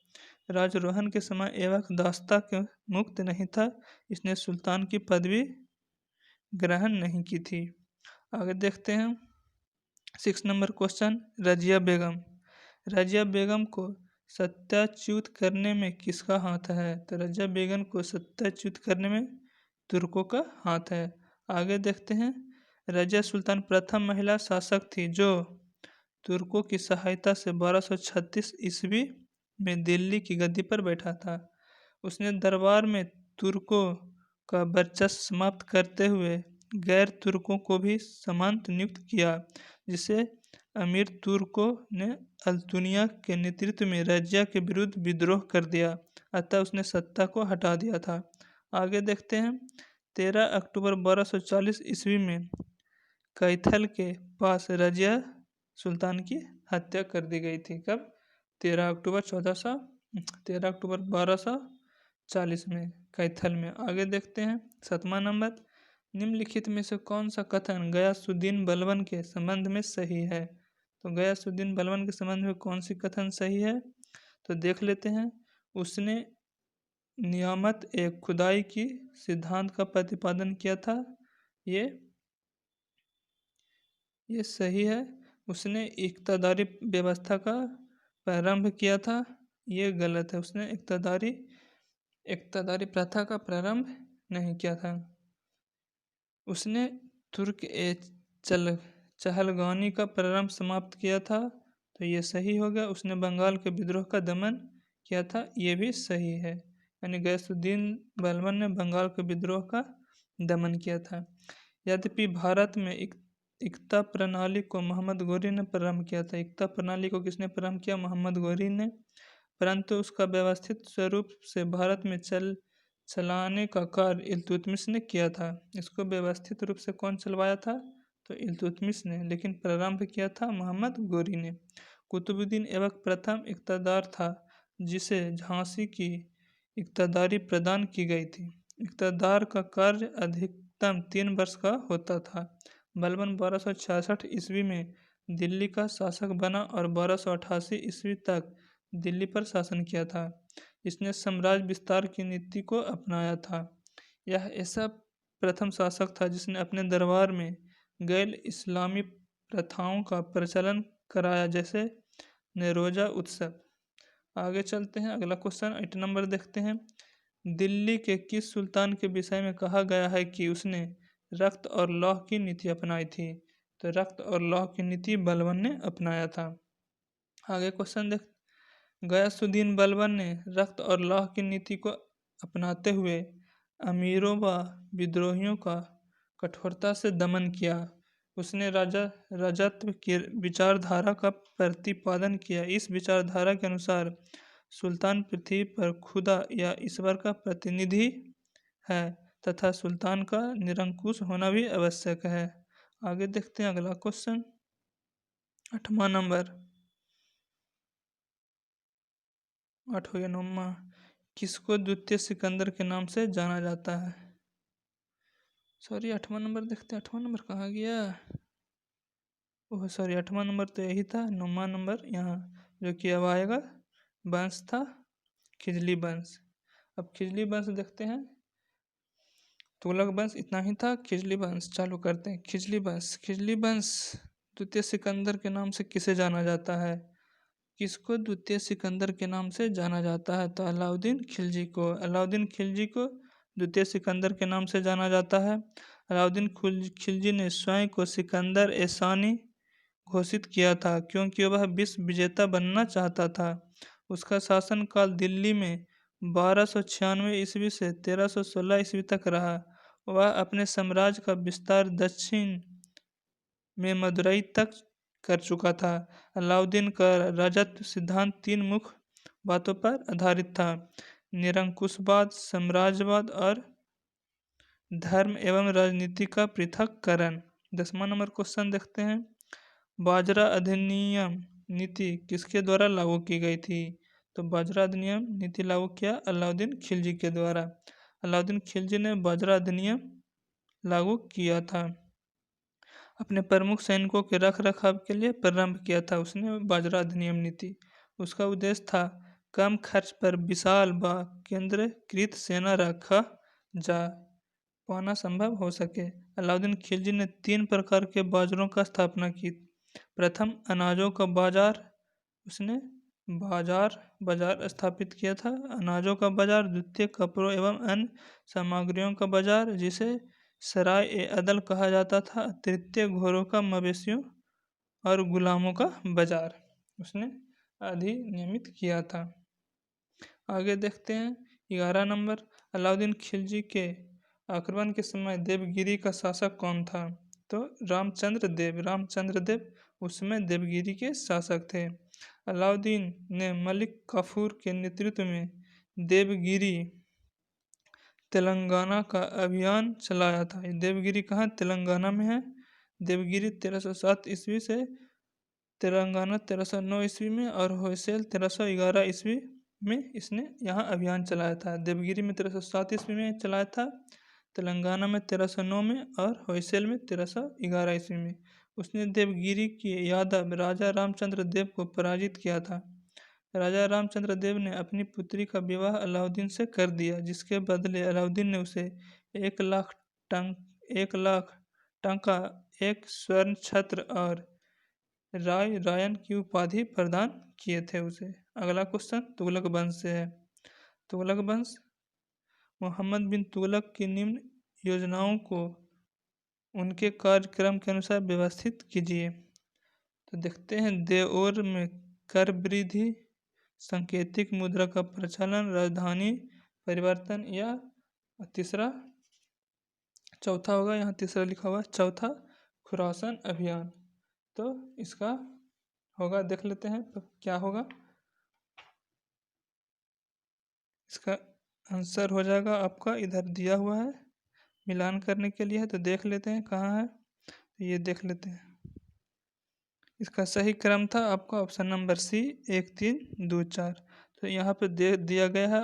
राजरोहण के समय ऐबक दास्ता के मुक्त नहीं था। इसने सुल्तान की पदवी ग्रहण नहीं की थी। आगे देखते हैं। 6 नंबर क्वेश्चन, रजिया बेगम को सत्याच्युत करने में किसका हाथ है? तो रजिया बेगम को सत्याच्युत करने में तुर्कों का हाथ है। आगे देखते हैं। रजिया सुल्तान प्रथम महिला शासक थी जो तुर्कों की सहायता से 1236 ईस्वी में दिल्ली की गद्दी पर बैठा था। उसने दरबार में तुर्कों का वर्चस्व समाप्त करते हुए गैर तुर्कों को भी सामंत नियुक्त किया, जिसे अमीर तुर्कों ने अल्तुनिया के नेतृत्व में रजिया के विरुद्ध विद्रोह कर दिया, अतः उसने सत्ता को हटा दिया था। आगे देखते हैं। 13 अक्टूबर 1240 ईस्वी में कैथल के पास रजिया सुल्तान की हत्या कर दी गई थी। कब? 13 अक्टूबर 1240 में कैथल में। आगे देखते हैं। 7वां नंबर, निम्नलिखित में से कौन सा कथन गयासुद्दीन बलबन के संबंध में सही है? तो गयासुद्दीन बलबन के संबंध में कौन सी कथन सही है, तो देख लेते हैं। उसने नियामत एक खुदाई की सिद्धांत का प्रतिपादन किया था। ये सही है। उसने इक्तदारी व्यवस्था का प्रारंभ किया था। ये गलत है। उसने इक्तदारी प्रथा का प्रारंभ नहीं किया था। उसने तुर्क ए चहलगानी का प्रारंभ समाप्त किया था, तो ये सही हो गया। उसने बंगाल के विद्रोह का दमन किया था, ये भी सही है। यानी गैसुद्दीन बलबन ने बंगाल के विद्रोह का दमन किया था। यद्यपि भारत में एकता प्रणाली को मोहम्मद गौरी ने प्रारंभ किया था। एकता प्रणाली को किसने प्रारंभ किया? मोहम्मद गौरी ने। परंतु उसका व्यवस्थित स्वरूप से भारत में चलाने का कार्य इल्तुतमिश ने किया था। इसको व्यवस्थित रूप से कौन चलवाया था? तो इल्तुतमिश ने, लेकिन प्रारंभ किया था मोहम्मद गौरी ने। कुतुबुद्दीन ऐबक प्रथम इक़्तिदार था जिसे झांसी की इक़्तिदारी प्रदान की गई थी। इक़्तिदार का कार्य अधिकतम 3 वर्ष का होता था। बलबन 1266 ईस्वी में दिल्ली का शासक बना और 1288 ईस्वी तक दिल्ली पर शासन किया था। इसने साम्राज्य विस्तार की नीति को अपनाया था। यह ऐसा प्रथम शासक था जिसने अपने दरबार में गैर इस्लामी प्रथाओं का प्रचलन कराया, जैसे नौरोजा उत्सव। आगे चलते हैं, अगला क्वेश्चन 8 नंबर देखते हैं। दिल्ली के किस सुल्तान के विषय में कहा गया है कि उसने रक्त और लौह की नीति अपनाई थी? तो रक्त और लौह की नीति बलबन ने अपनाया था। आगे क्वेश्चन देख, गयासुद्दीन बलबन ने रक्त और लौह की नीति को अपनाते हुए अमीरों व विद्रोहियों का कठोरता से दमन किया। उसने राजत्व की विचारधारा का प्रतिपादन किया। इस विचारधारा के अनुसार सुल्तान पृथ्वी पर खुदा या ईश्वर का प्रतिनिधि है तथा सुल्तान का निरंकुश होना भी आवश्यक है। आगे देखते हैं अगला क्वेश्चन 8वां नंबर, 8 हो या 9वां। किसको द्वितीय सिकंदर के नाम से जाना जाता है? सॉरी 8वां नंबर देखते हैं, 8वां नंबर कहाँ गया? ओह सॉरी 8वां नंबर तो यही था, 9वां नंबर यहाँ जो कि अब आएगा वंश था खिजली वंश। अब खिजली वंश देखते हैं। तुगलक वंश इतना ही था, खिजली वंश चालू करते हैं। खिजली वंश, खिजली वंश द्वितीय सिकंदर के नाम से किसे जाना जाता है? किसको द्वितीय सिकंदर के नाम से जाना जाता है? तो अलाउद्दीन खिलजी को। अलाउद्दीन खिलजी को द्वितीय सिकंदर के नाम से जाना जाता है। अलाउद्दीन खिलजी ने स्वयं को सिकंदर एसानी घोषित किया था क्योंकि वह विश्व विजेता बनना चाहता था। उसका शासनकाल दिल्ली में 1296 ईस्वी से 1316 ईस्वी तक रहा। वह अपने साम्राज्य का विस्तार दक्षिण में मदुरई तक कर चुका था। अलाउद्दीन का राजत्व सिद्धांत 3 मुख्य बातों पर आधारित था: निरंकुशवाद, साम्राज्यवाद और धर्म एवं राजनीति का पृथक्करण। 10वां नंबर क्वेश्चन देखते हैं। बाजरा अधिनियम नीति किसके द्वारा लागू की गई थी? तो बाजरा अधिनियम नीति लागू किया अलाउद्दीन खिलजी के द्वारा। अलाउद्दीन खिलजी ने बाजरा अधिनियम लागू किया था। अपने प्रमुख सैनिकों के रख रखाव के लिए प्रारंभ किया था उसने बाजरा अधिनियम नीति। उसका उद्देश्य था कम खर्च पर विशाल व केंद्रीकृत सेना रखा जा पाना संभव हो सके। अलाउद्दीन खिलजी ने 3 प्रकार के बाजारों का स्थापना की। प्रथम अनाजों का बाजार, उसने बाजार स्थापित किया था, अनाजों का बाजार। द्वितीय कपड़ों एवं अन्य सामग्रियों का बाजार जिसे सराय ए अदल कहा जाता था। तृतीय घोड़ों का, मवेशियों और गुलामों का बाजार उसने अधिनियमित किया था। आगे देखते हैं 11 नंबर। अलाउद्दीन खिलजी के आक्रमण के समय देवगिरी का शासक कौन था? तो रामचंद्र देव उस समय देवगिरी के शासक थे। अलाउद्दीन ने मलिक काफूर के नेतृत्व में देवगिरी तेलंगाना का अभियान चलाया था। देवगिरी कहाँ? तेलंगाना में है। देवगिरी 1307 ईस्वी से तेलंगाना 1309 ईस्वी में और होयसल 1311 ईस्वी में इसने यहाँ अभियान चलाया था। देवगिरी में 1307 ईस्वी में चलाया था, तेलंगाना में 1309 में और होयसल में 1311 ईस्वी में। उसने देवगिरी के यादव राजा रामचंद्र देव को पराजित किया था। राजा रामचंद्र देव ने अपनी पुत्री का विवाह अलाउद्दीन से कर दिया, जिसके बदले अलाउद्दीन ने उसे 1 लाख टंका, एक स्वर्ण छत्र और रायन की उपाधि प्रदान किए थे उसे। अगला क्वेश्चन तुगलक वंश से है। तुगलक वंश मोहम्मद बिन तुगलक की निम्न योजनाओं को उनके कार्यक्रम के अनुसार व्यवस्थित कीजिए। तो देखते हैं, देओर में कर वृद्धि, सांकेतिक मुद्रा का प्रचलन, राजधानी परिवर्तन, या तीसरा, चौथा होगा, यहाँ तीसरा लिखा हुआ है चौथा, खुरासान अभियान। तो इसका होगा, देख लेते हैं तो क्या होगा। इसका आंसर हो जाएगा आपका, इधर दिया हुआ है, मिलान करने के लिए है, तो देख लेते हैं कहाँ है। तो ये देख लेते हैं, इसका सही क्रम था आपका ऑप्शन नंबर सी, 1 3 2 4। तो यहाँ पे दे दिया गया है,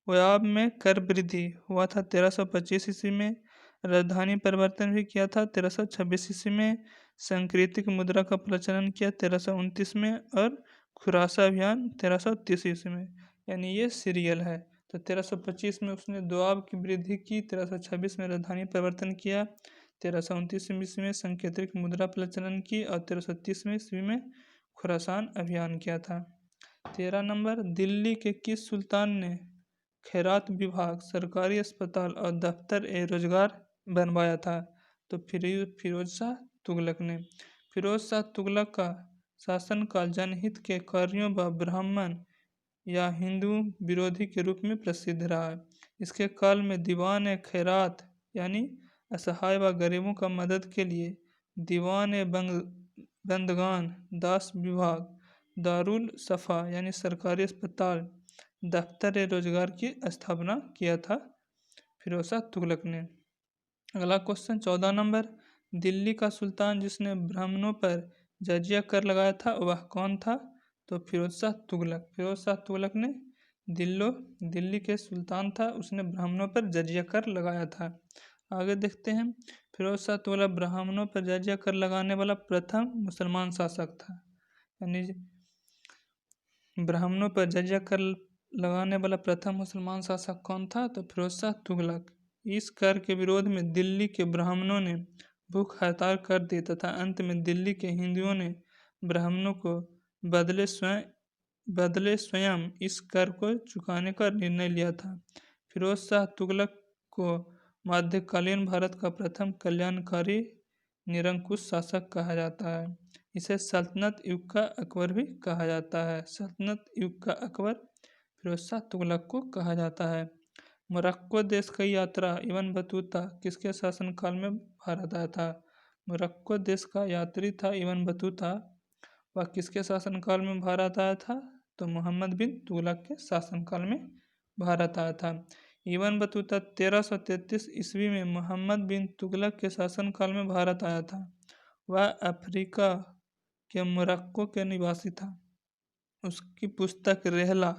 व्याब में कर वृद्धि हुआ था 1325 ईस्वी में, राजधानी परिवर्तन भी किया था 1326 ईस्वी में, सांकेतिक मुद्रा का प्रचलन किया 1329 में, और खुरासा अभियान 1330 ईस्वी में। यानी ये सीरियल है। तो 1325 में उसने दोआब की वृद्धि की, 1326 में राजधानी परिवर्तन किया, 1329 ईस्वी में सांकेतिक मुद्रा प्रचलन की, और 1330 ईस्वी में खुरासान अभियान किया था। 13 नंबर, दिल्ली के किस सुल्तान ने खैरात विभाग, सरकारी अस्पताल और दफ्तर ए रोजगार बनवाया था? तो फिरोज शाह तुगलक ने। फिरोज शाह तुगलक का शासनकाल जनहित के कार्यों व ब्राह्मण या हिंदू विरोधी के रूप में प्रसिद्ध रहा है। इसके काल में दीवान ए खैरात यानी असहाय व गरीबों का मदद के लिए दीवान ए बंदगान, दास विभाग, दारुल सफ़ा यानी सरकारी अस्पताल, दफ्तर ए रोजगार की स्थापना किया था फिरोज शाह तुगलक ने। अगला क्वेश्चन 14 नंबर, दिल्ली का सुल्तान जिसने ब्राह्मणों पर जजिया कर लगाया था वह कौन था? तो फिरोज शाह तुगलक। फिरोज शाह तुगलक ने दिल्ली के सुल्तान था, उसने ब्राह्मणों पर जजिया कर लगाया था। आगे देखते हैं, फिरोज शाह तुगलक ब्राह्मणों पर जजिया कर लगाने वाला प्रथम मुसलमान शासक था। यानी ब्राह्मणों पर जजिया कर लगाने वाला प्रथम मुसलमान शासक कौन था? तो फिरोज शाह तुगलक। इस कर के विरोध में दिल्ली के ब्राह्मणों ने भूख हड़ताल कर दी तथा अंत में दिल्ली के हिंदुओं ने ब्राह्मणों को बदले स्वयं इस कर को चुकाने का निर्णय लिया था। फिरोज शाह तुगलक को मध्यकालीन भारत का प्रथम कल्याणकारी निरंकुश शासक कहा जाता है। इसे सल्तनत युग का अकबर भी कहा जाता है। सल्तनत युग का अकबर फिरोज शाह तुगलक को कहा जाता है। मोरक्को देश की यात्रा इब्न बतूता किसके शासनकाल में भारत आया था? मोरक्को देश का यात्री था इब्न बतूता, वह किसके शासनकाल में भारत आया था? तो मोहम्मद बिन तुगलक के शासनकाल में भारत आया था। इब्न बतूता 1333 ईस्वी में मोहम्मद बिन तुगलक के शासनकाल में भारत आया था। वह अफ्रीका के मोरक्को के निवासी था। उसकी पुस्तक रेहला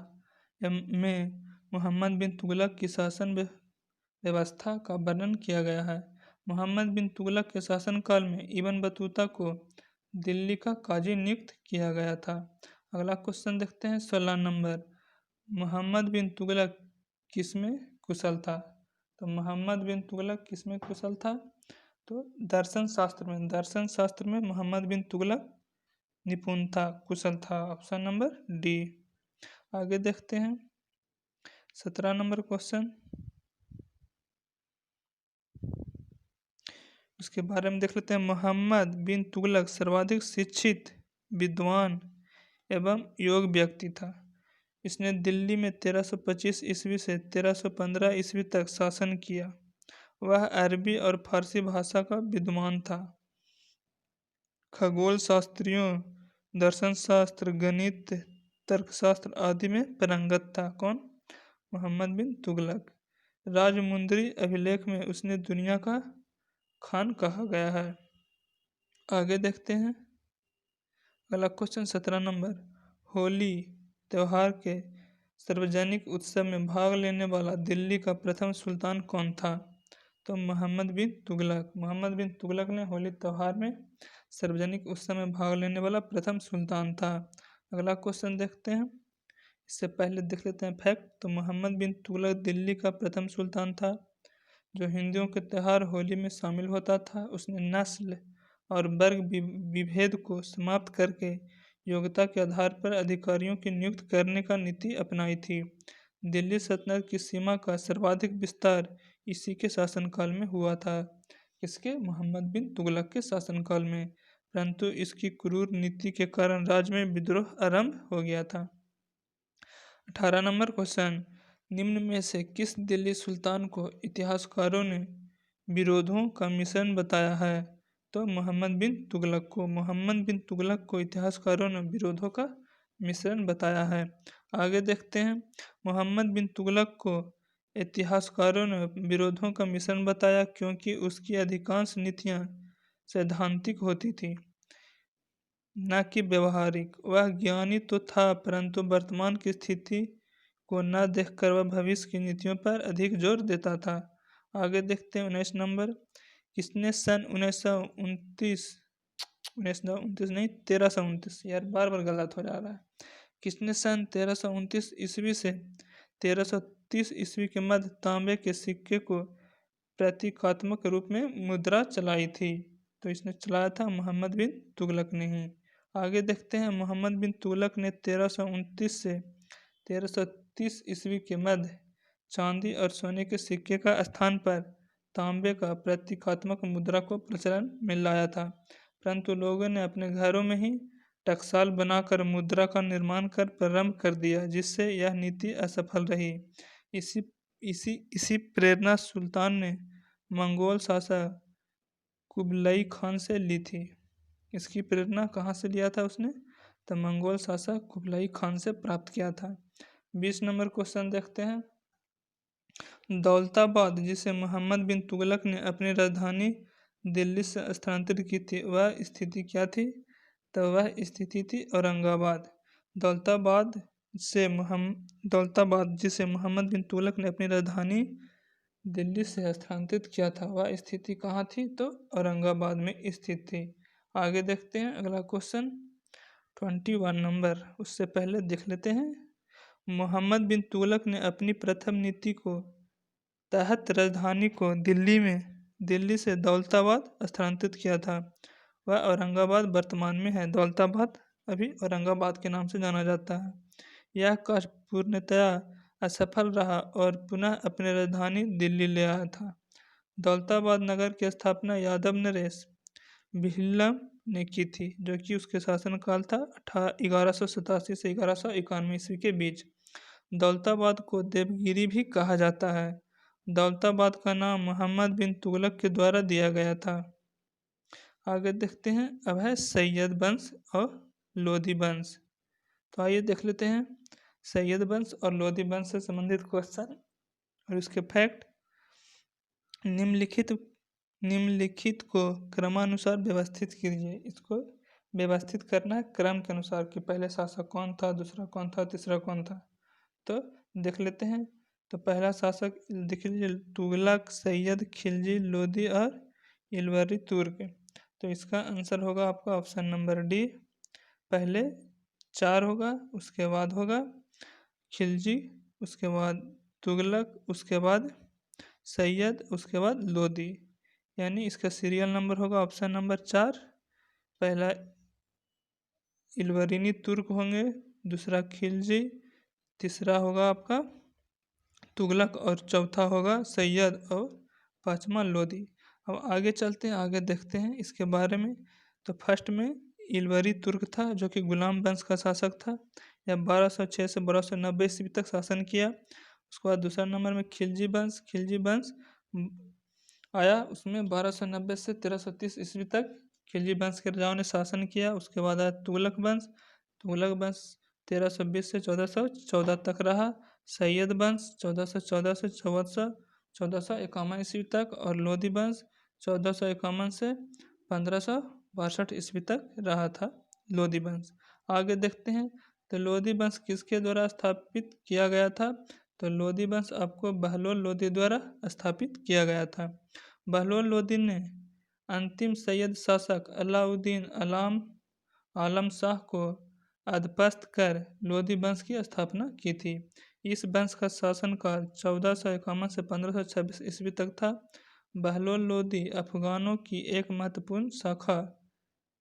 में मोहम्मद बिन तुगलक की शासन व्यवस्था का वर्णन किया गया है। मोहम्मद बिन तुगलक के शासनकाल में इब्न बतूता को दिल्ली का काजी नियुक्त किया गया था। अगला क्वेश्चन देखते हैं 16 नंबर, मोहम्मद बिन तुगलक किसमें कुशल था? तो मोहम्मद बिन तुगलक किसमें कुशल था? तो दर्शन शास्त्र में मोहम्मद बिन तुगलक निपुण था, कुशल था। Option number D. आगे देखते हैं 17 नंबर क्वेश्चन, उसके बारे में देख लेते हैं। मोहम्मद बिन तुगलक सर्वाधिक शिक्षित, विद्वान एवं योग्य व्यक्ति था। इसने दिल्ली में 1325 ईस्वी से 1315 ईस्वी तक शासन किया। वह अरबी और फारसी भाषा का विद्वान था। खगोल शास्त्रियों, दर्शन शास्त्र, गणित, तर्कशास्त्र आदि में पारंगत था। कौन? मोहम्मद बिन तुगलक। राजमुंदरी अभिलेख में उसने दुनिया का खान कहा गया है। आगे देखते हैं अगला क्वेश्चन 17 नंबर, होली त्यौहार के सार्वजनिक उत्सव में भाग लेने वाला दिल्ली का प्रथम सुल्तान कौन था? तो मोहम्मद बिन तुगलक। मोहम्मद बिन तुगलक ने होली त्यौहार में सार्वजनिक उत्सव में भाग लेने वाला प्रथम सुल्तान था। अगला क्वेश्चन देखते हैं, इससे पहले देख लेते हैं फैक्ट। तो मोहम्मद बिन तुगलक दिल्ली का प्रथम सुल्तान था जो हिंदुओं के त्यौहार होली में शामिल होता था। उसने नस्ल और वर्ग विभेद को समाप्त करके योग्यता के आधार पर अधिकारियों की नियुक्त करने का नीति अपनाई थी। दिल्ली सल्तनत की सीमा का सर्वाधिक विस्तार इसी के शासनकाल में हुआ था। किसके? मोहम्मद बिन तुगलक के शासनकाल में, परंतु इसकी क्रूर नीति के कारण राज्य में विद्रोह आरंभ हो गया था। 18 नंबर क्वेश्चन, निम्न में से किस दिल्ली सुल्तान को इतिहासकारों ने विरोधों का मिश्रण बताया है? तो मोहम्मद बिन तुगलक को। मोहम्मद बिन तुगलक को इतिहासकारों ने विरोधों का मिश्रण बताया है। आगे देखते हैं, मोहम्मद बिन तुगलक को इतिहासकारों ने विरोधों का मिश्रण बताया क्योंकि उसकी अधिकांश नीतियां सैद्धांतिक होती थी, न कि व्यवहारिक। वह ज्ञानी तो था, परंतु वर्तमान की स्थिति को न देखकर वह भविष्य की नीतियों पर अधिक जोर देता था। आगे देखते हैं 19 नंबर, किसने सन 1929 1929 नहीं 1329, यार बार बार गलत हो जा रहा है। किसने सन 1329 ईस्वी से 1330 ईस्वी के मध्य तांबे के सिक्के को प्रतीकात्मक रूप में मुद्रा चलाई थी? तो इसने चलाया था मोहम्मद बिन तुगलक ने ही। आगे देखते हैं, मोहम्मद बिन तुगलक ने 1329 से 1330 ईस्वी के मध्य चांदी और सोने के सिक्के का स्थान पर तांबे का प्रतीकात्मक मुद्रा को प्रचलन में लाया था, परंतु लोगों ने अपने घरों में ही टकसाल बनाकर मुद्रा का निर्माण कर प्रारंभ कर दिया, जिससे यह नीति असफल रही। इसी इसी इसी प्रेरणा सुल्तान ने मंगोल शासक कुबलई खान से ली थी। इसकी प्रेरणा कहाँ से लिया था उसने? तो मंगोल शासक कुबलई खान से प्राप्त किया था। 20 नंबर क्वेश्चन देखते हैं, दौलताबाद जिसे मोहम्मद बिन तुगलक ने अपनी राजधानी दिल्ली से स्थानांतरित की थी, वह स्थिति क्या थी? तो वह स्थिति थी औरंगाबाद। दौलताबाद जिसे मोहम्मद बिन तुगलक ने अपनी राजधानी दिल्ली से स्थानांतरित किया था, वह स्थिति कहाँ थी? तो औरंगाबाद में स्थित थी। आगे देखते हैं अगला क्वेश्चन 21 नंबर, उससे पहले देख लेते हैं, मोहम्मद बिन तुगलक ने अपनी प्रथम नीति को तहत राजधानी को दिल्ली से दौलताबाद स्थानांतरित किया था। वह औरंगाबाद वर्तमान में है। दौलताबाद अभी औरंगाबाद के नाम से जाना जाता है। यह कार्य पूर्णतया असफल रहा और पुनः अपनी राजधानी दिल्ली ले आया था। दौलताबाद नगर की स्थापना यादव नरेश भिल्लम ने की थी, जो कि उसके शासनकाल था 1187 से 1191 ईस्वी के बीच। दौलताबाद को देवगिरी भी कहा जाता है। दौलताबाद का नाम मोहम्मद बिन तुगलक के द्वारा दिया गया था। आगे देखते हैं, अब है सैयद वंश और लोधी वंश। तो आइए देख लेते हैं सैयद वंश और लोधी वंश से संबंधित क्वेश्चन और इसके फैक्ट। निम्नलिखित को क्रमानुसार व्यवस्थित कीजिए। इसको व्यवस्थित करना है क्रम के अनुसार कि पहले शासक कौन था, दूसरा कौन था, तीसरा कौन था। तो देख लेते हैं। तो पहला शासक देख लीजिए, तुगलक, सैयद, खिलजी, लोधी और इलवरी तुर्क। तो इसका आंसर होगा आपका ऑप्शन नंबर डी। पहले 4 होगा, उसके बाद होगा खिलजी, उसके बाद तुगलक, उसके बाद सैयद, उसके बाद लोधी। यानी इसका सीरियल नंबर होगा ऑप्शन नंबर 4। पहला इलवरीनी तुर्क होंगे, दूसरा खिलजी, तीसरा होगा आपका तुगलक और चौथा होगा सैयद और पांचवा लोधी। अब आगे चलते हैं, आगे देखते हैं इसके बारे में। तो फर्स्ट में इलवरी तुर्क था, जो कि गुलाम वंश का शासक था। यह 1206 से 1290 ईस्वी तक शासन किया। उसके बाद दूसरा नंबर में खिलजी वंश आया, उसमें 1290 से 1330 ईस्वी तक खिलजी वंश के राजाओं ने शासन किया। उसके बाद आया तुगलक वंश 1320 से 1414 तक रहा। सैयद वंश 1414 से 1451 ईस्वी तक, और लोधी वंश 1451 से 1562 ईस्वी तक रहा था लोधी वंश। आगे देखते हैं, तो लोधी वंश किसके द्वारा स्थापित किया गया था? तो लोधी वंश आपको बहलोल लोधी द्वारा स्थापित किया गया था। बहलोल लोधी ने अंतिम सैयद शासक अलाउद्दीन आलम शाह को अधपस्त कर लोधी वंश की स्थापना की थी। इस वंश का शासनकाल 1451 से 1526 ईस्वी तक था। बहलोल लोधी अफगानों की एक महत्वपूर्ण शाखा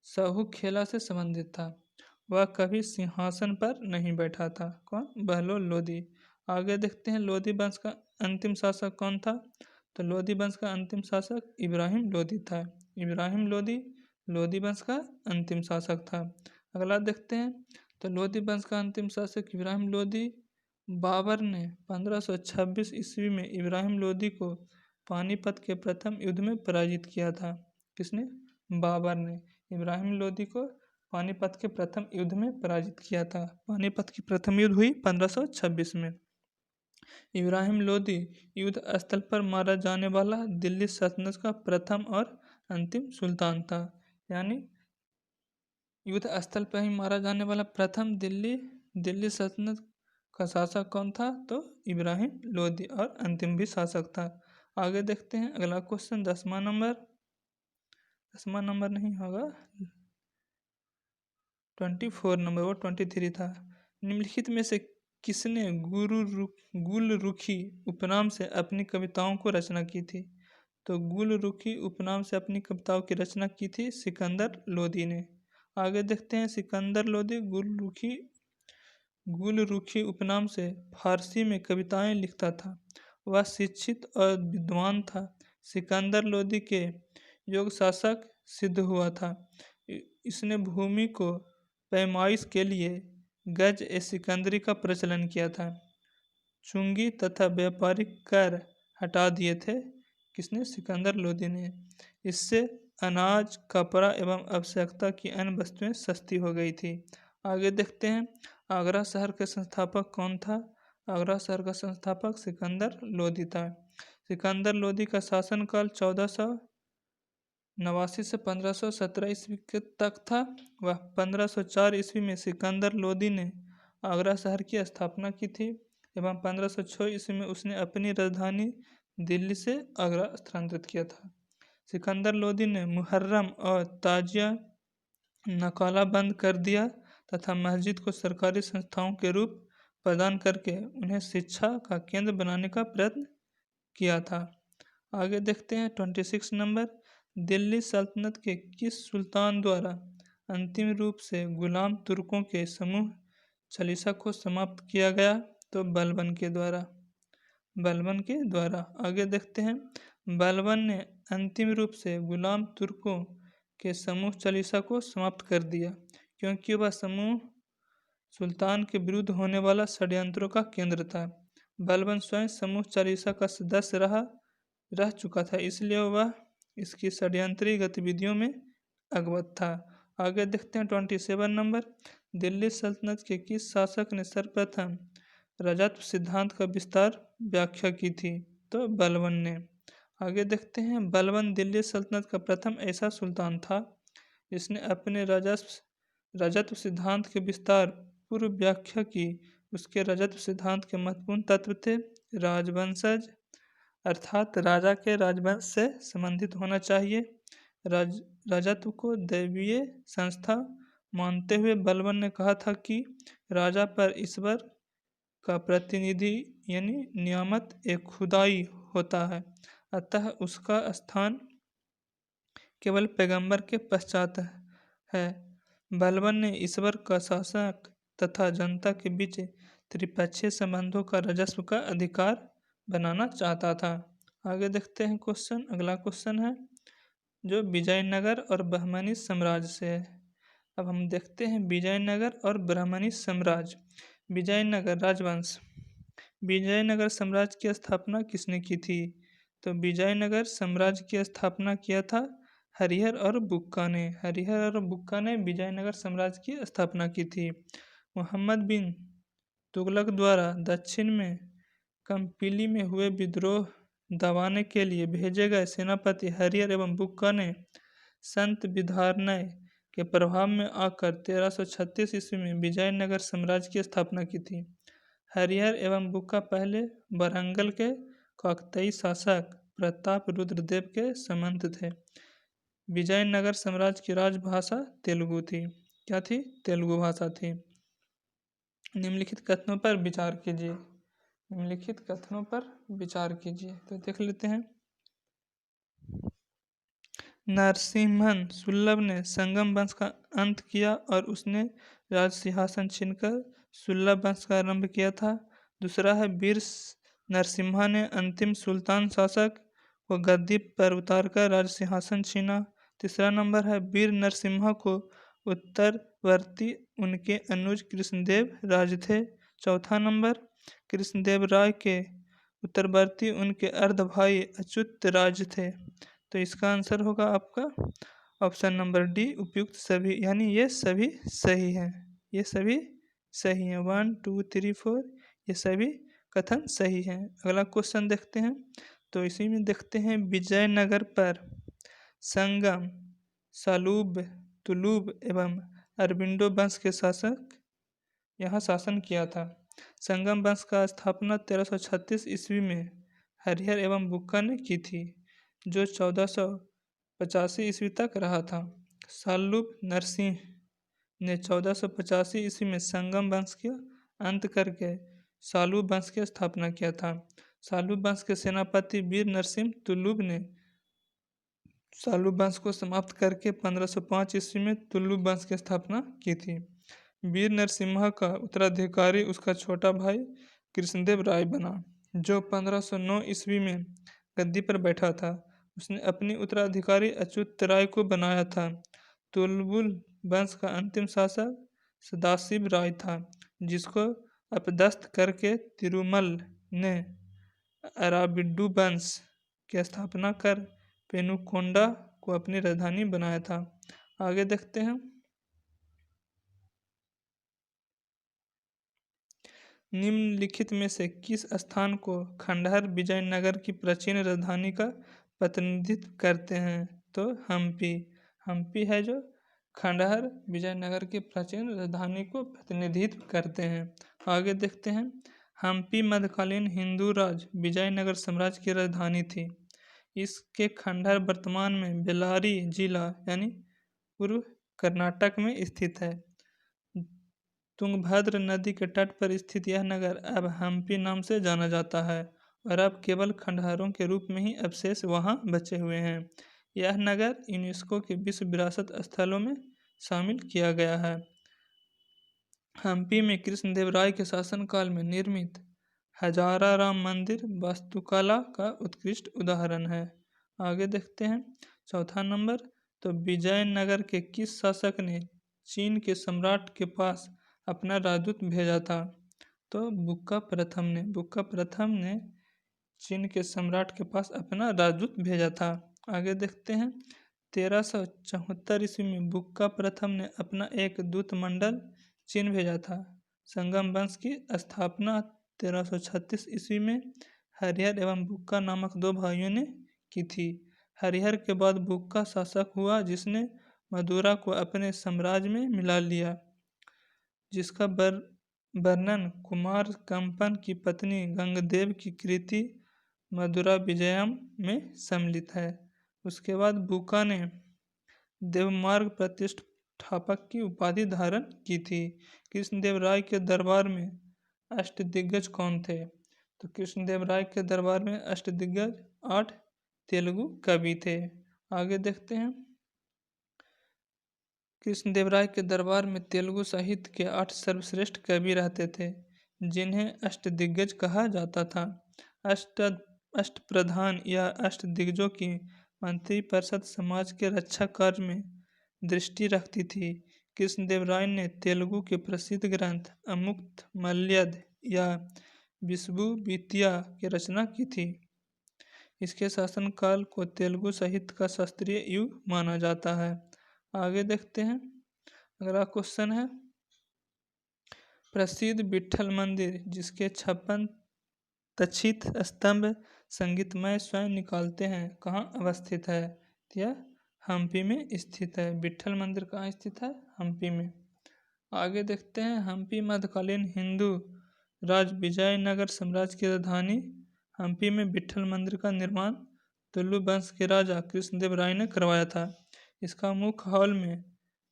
साहूखेला से संबंधित था। वह कभी सिंहासन पर नहीं बैठा था। कौन? बहलोल लोधी। आगे देखते हैं लोधी वंश का अंतिम शासक कौन था? तो लोधी वंश का अंतिम शासक इब्राहिम लोधी था। इब्राहिम लोधी लोधी वंश का अंतिम शासक था। अगला देखते हैं, तो लोधी वंश का अंतिम शासक इब्राहिम लोधी। बाबर ने 1526 ईस्वी में इब्राहिम लोधी को पानीपत के प्रथम युद्ध में पराजित किया था। किसने? बाबर ने इब्राहिम लोधी को पानीपत के प्रथम युद्ध में पराजित किया था। पानीपत की प्रथम युद्ध हुई 1526 में। इब्राहिम लोधी युद्ध स्थल पर मारा जाने वाला दिल्ली सल्तनत का प्रथम और अंतिम सुल्तान था। यानी युद्ध स्थल पर ही मारा जाने वाला प्रथम दिल्ली सल्तनत का शासक कौन था? तो इब्राहिम लोधी, और अंतिम भी शासक था। आगे देखते हैं अगला क्वेश्चन, 10वां नंबर नहीं होगा, 24 नंबर, वो 23 था। निम्नलिखित में से किसने गुलरुखी उपनाम से अपनी कविताओं को रचना की थी? तो गुलरुखी उपनाम से अपनी कविताओं की रचना की थी सिकंदर लोधी ने। आगे देखते हैं, सिकंदर लोधी गुलरुखी उपनाम से फारसी में कविताएं लिखता था। वह शिक्षित और विद्वान था। सिकंदर लोधी के योग शासक सिद्ध हुआ था। इसने भूमि को पैमाइश के लिए गज ए सिकंदरी का प्रचलन किया था। चुंगी तथा व्यापारिक कर हटा दिए थे। किसने? सिकंदर लोधी ने। इससे अनाज, कपड़ा एवं आवश्यकता की अन्य वस्तुएं सस्ती हो गई थी। आगे देखते हैं, आगरा शहर के संस्थापक कौन था? आगरा शहर का संस्थापक सिकंदर लोधी था। सिकंदर लोधी का शासनकाल 1489 से 1517 ईस्वी तक था। वह 1504 ईस्वी में सिकंदर लोधी ने आगरा शहर की स्थापना की थी एवं 1506 ईस्वी में उसने अपनी राजधानी दिल्ली से आगरा स्थानांतरित किया था। सिकंदर लोधी ने मुहर्रम और ताजिया नकाला बंद कर दिया तथा मस्जिद को सरकारी संस्थाओं के रूप प्रदान करके उन्हें शिक्षा का केंद्र बनाने का प्रयत्न किया था। आगे देखते हैं 26 नंबर, दिल्ली सल्तनत के किस सुल्तान द्वारा अंतिम रूप से गुलाम तुर्कों के समूह चालीसा को समाप्त किया गया? तो बलबन के द्वारा। आगे देखते हैं, बलबन ने अंतिम रूप से गुलाम तुर्कों के समूह चालीसा को समाप्त कर दिया क्योंकि वह समूह सुल्तान के विरुद्ध होने वाला षड्यंत्रों का केंद्र था। बलबन स्वयं समूह चालीसा का सदस्य रह चुका था, इसलिए वह इसकी षड्यंत्री गतिविधियों में अवगत था। आगे देखते हैं 27 नंबर, दिल्ली सल्तनत के किस शासक ने सर्वप्रथम राजत्व सिद्धांत का विस्तार व्याख्या की थी? तो बलबन ने। आगे देखते हैं, बलबन दिल्ली सल्तनत का प्रथम ऐसा सुल्तान था जिसने अपने राजत्व सिद्धांत के विस्तार पूर्व व्याख्या की। उसके राजत्व सिद्धांत के महत्वपूर्ण तत्व थे राजवंशज, अर्थात राजा के राजवंश से संबंधित होना चाहिए। राजत्व को दैवीय संस्था मानते हुए बलबन ने कहा था कि राजा पर ईश्वर का प्रतिनिधि यानी नियामत एक खुदाई होता है, अतः उसका स्थान केवल पैगंबर के पश्चात है। बलबन ने ईश्वर का शासक तथा जनता के बीच त्रिपक्षीय संबंधों का राजस्व का अधिकार बनाना चाहता था। आगे देखते हैं क्वेश्चन, अगला क्वेश्चन है जो विजयनगर और बहमनी साम्राज्य से है। अब हम देखते हैं विजयनगर और बहमनी साम्राज्य। विजयनगर राजवंश। विजयनगर साम्राज्य की स्थापना किसने की थी? तो विजयनगर साम्राज्य की स्थापना किया था हरिहर और बुक्का ने। हरिहर और बुक्का ने विजयनगर साम्राज्य की स्थापना की थी। मोहम्मद बिन तुगलक द्वारा दक्षिण में कंपिली में हुए विद्रोह दबाने के लिए भेजे गए सेनापति हरिहर एवं बुक्का ने संत विधानय के प्रभाव में आकर 1336 ईस्वी में विजयनगर साम्राज्य की स्थापना की थी। हरिहर एवं बुक्का पहले वरंगल के काकतीय शासक प्रताप रुद्रदेव के संबंध थे। विजयनगर साम्राज्य की राजभाषा तेलुगु थी। क्या थी? तेलुगु भाषा थी। निम्नलिखित कथनों पर विचार कीजिए। निम्नलिखित कथनों पर विचार कीजिए। तो देख लेते हैं, नरसिम्हन सुल्लभ ने संगम वंश का अंत किया और उसने राज सिंहासन छीनकर सुल्लभ वंश का आरंभ किया था। दूसरा है वीर नरसिम्हा ने अंतिम सुल्तान शासक को गद्दी पर उतारकर राज सिंहासन छीना। तीसरा नंबर है वीर नरसिम्हा को उत्तरवर्ती उनके अनुज कृष्णदेव राज थे। चौथा नंबर कृष्णदेव राय के उत्तरवर्ती उनके अर्ध भाई अच्युत राज थे। तो इसका आंसर होगा आपका ऑप्शन नंबर डी, उपयुक्त सभी, यानी ये सभी सही हैं। ये सभी सही हैं, 1 2 3 4 ये सभी कथन सही हैं। अगला क्वेश्चन देखते हैं। तो इसी में देखते हैं विजयनगर पर संगम, सलूब, तुलुब एवं अरबिंदो वंश के शासक यहाँ शासन किया था। संगम वंश का स्थापना 1336 ईस्वी में हरिहर एवं बुक्का ने की थी, जो 1485 ईस्वी तक रहा था। सालूब नरसिंह ने 1485 ईस्वी में संगम वंश का अंत करके सालूब वंश की स्थापना किया था। सालूब वंश के सेनापति वीर नरसिंह तुलुब ने सालूब वंश को समाप्त करके 1505 ईस्वी में तुलुब वंश की स्थापना की थी। वीर नरसिम्हा का उत्तराधिकारी उसका छोटा भाई कृष्णदेव राय बना, जो 1509 ईस्वी में गद्दी पर बैठा था। उसने अपनी उत्तराधिकारी अच्युत राय को बनाया था। तुलुब वंश का अंतिम शासक सदाशिव राय था, जिसको अपदस्थ करके तिरुमल ने अराबिड्डू वंश की स्थापना कर पेनुकोंडा को अपनी राजधानी बनाया था। आगे देखते हैं। निम्नलिखित में से किस स्थान को खंडहर विजयनगर की प्राचीन राजधानी का प्रतिनिधित्व करते हैं? तो हम्पी। हम्पी है जो खंडहर विजयनगर की प्राचीन राजधानी को प्रतिनिधित्व करते हैं। आगे देखते हैं। हम्पी मध्यकालीन हिंदू राज विजयनगर साम्राज्य की राजधानी थी। इसके खंडहर वर्तमान में बेल्लारी जिला यानी पूर्व कर्नाटक में स्थित है। तुंगभद्र नदी के तट पर स्थित यह नगर अब हम्पी नाम से जाना जाता है और अब केवल खंडहरों के रूप में ही अवशेष वहां बचे हुए हैं। यह नगर यूनेस्को के विश्व विरासत स्थलों में शामिल किया गया है। हम्पी में कृष्णदेव राय के शासनकाल में निर्मित हजाराराम मंदिर वास्तुकला का उत्कृष्ट उदाहरण है। आगे देखते हैं। चौथा नंबर, तो विजयनगर के किस शासक ने चीन के सम्राट के पास अपना राजदूत भेजा था? तो बुक्का प्रथम ने। बुक्का प्रथम ने चीन के सम्राट के पास अपना राजदूत भेजा था। आगे देखते हैं। 1374 ईस्वी में बुक्का प्रथम ने अपना एक दूत मंडल चीन भेजा था। संगम वंश की स्थापना 1336 ईस्वी में हरिहर एवं बुक्का नामक दो भाइयों ने की थी। हरिहर के बाद बुक्का शासक हुआ, जिसने मदुरा को अपने साम्राज्य में मिला लिया, जिसका वर्णन कुमार कंपन की पत्नी गंगदेव की कृति मदुरा विजयम में सम्मिलित है। उसके बाद बुक्का ने देवमार्ग प्रतिष्ठापक की उपाधि धारण की थी। कृष्णदेव राय के दरबार में अष्टदिग्गज कौन थे? तो कृष्णदेव राय के दरबार में अष्टदिग्गज 8 तेलुगु कवि थे। आगे देखते हैं। कृष्णदेव राय के दरबार में तेलुगु साहित्य के 8 सर्वश्रेष्ठ कवि रहते थे, जिन्हें अष्टदिग्गज कहा जाता था। अष्टप्रधान या अष्टदिग्गजों की मंत्रिपरिषद समाज के रक्षा कार्य में दृष्टि रखती थी। कृष्णदेव राय ने तेलुगु के प्रसिद्ध ग्रंथ अमुक्त मल्यद या विश्वविद्या की रचना की थी। इसके शासनकाल को तेलुगु साहित्य का शास्त्रीय युग माना जाता है। आगे देखते हैं। अगला क्वेश्चन है, प्रसिद्ध विट्ठल मंदिर जिसके 56 तक्षित स्तंभ संगीतमय स्वयं निकालते हैं, कहाँ अवस्थित है? यह हम्पी में स्थित है। विट्ठल मंदिर कहाँ स्थित है? हम्पी में। आगे देखते हैं। हम्पी मध्यकालीन हिंदू राज विजयनगर साम्राज्य की राजधानी। हम्पी में विट्ठल मंदिर का निर्माण तुलु वंश के राजा कृष्णदेव राय ने करवाया था। इसका मुख्य हॉल में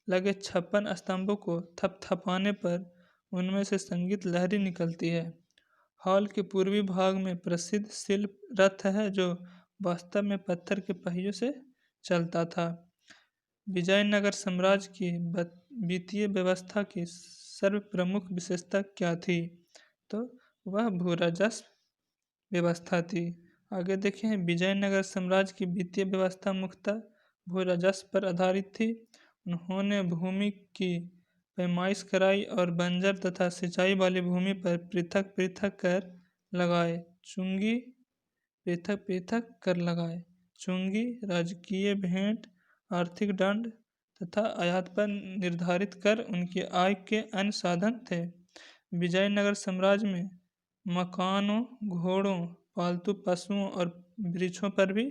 लगे 56 स्तंभों को थपथपाने पर उनमें से संगीत लहरी निकलती है। हॉल के पूर्वी भाग में प्रसिद्ध शिल्प रथ है, जो वास्तव में पत्थर के पहियों से चलता था। विजयनगर साम्राज्य की वित्तीय व्यवस्था की सर्वप्रमुख विशेषता क्या थी? तो वह भूराजस्व व्यवस्था थी। आगे देखें, विजयनगर साम्राज्य की वित्तीय व्यवस्था मुख्यतः भू राजस्व पर आधारित थी। उन्होंने भूमि की पैमाइश कराई और बंजर तथा सिंचाई वाली भूमि पर पृथक पृथक कर लगाए। पृथक पृथक कर लगाए। चुंगी, राजकीय भेंट, आर्थिक दंड तथा आयात पर निर्धारित कर उनकी आय के अन्य साधन थे। विजयनगर साम्राज्य में मकानों, घोड़ों, पालतू पशुओं और वृक्षों पर भी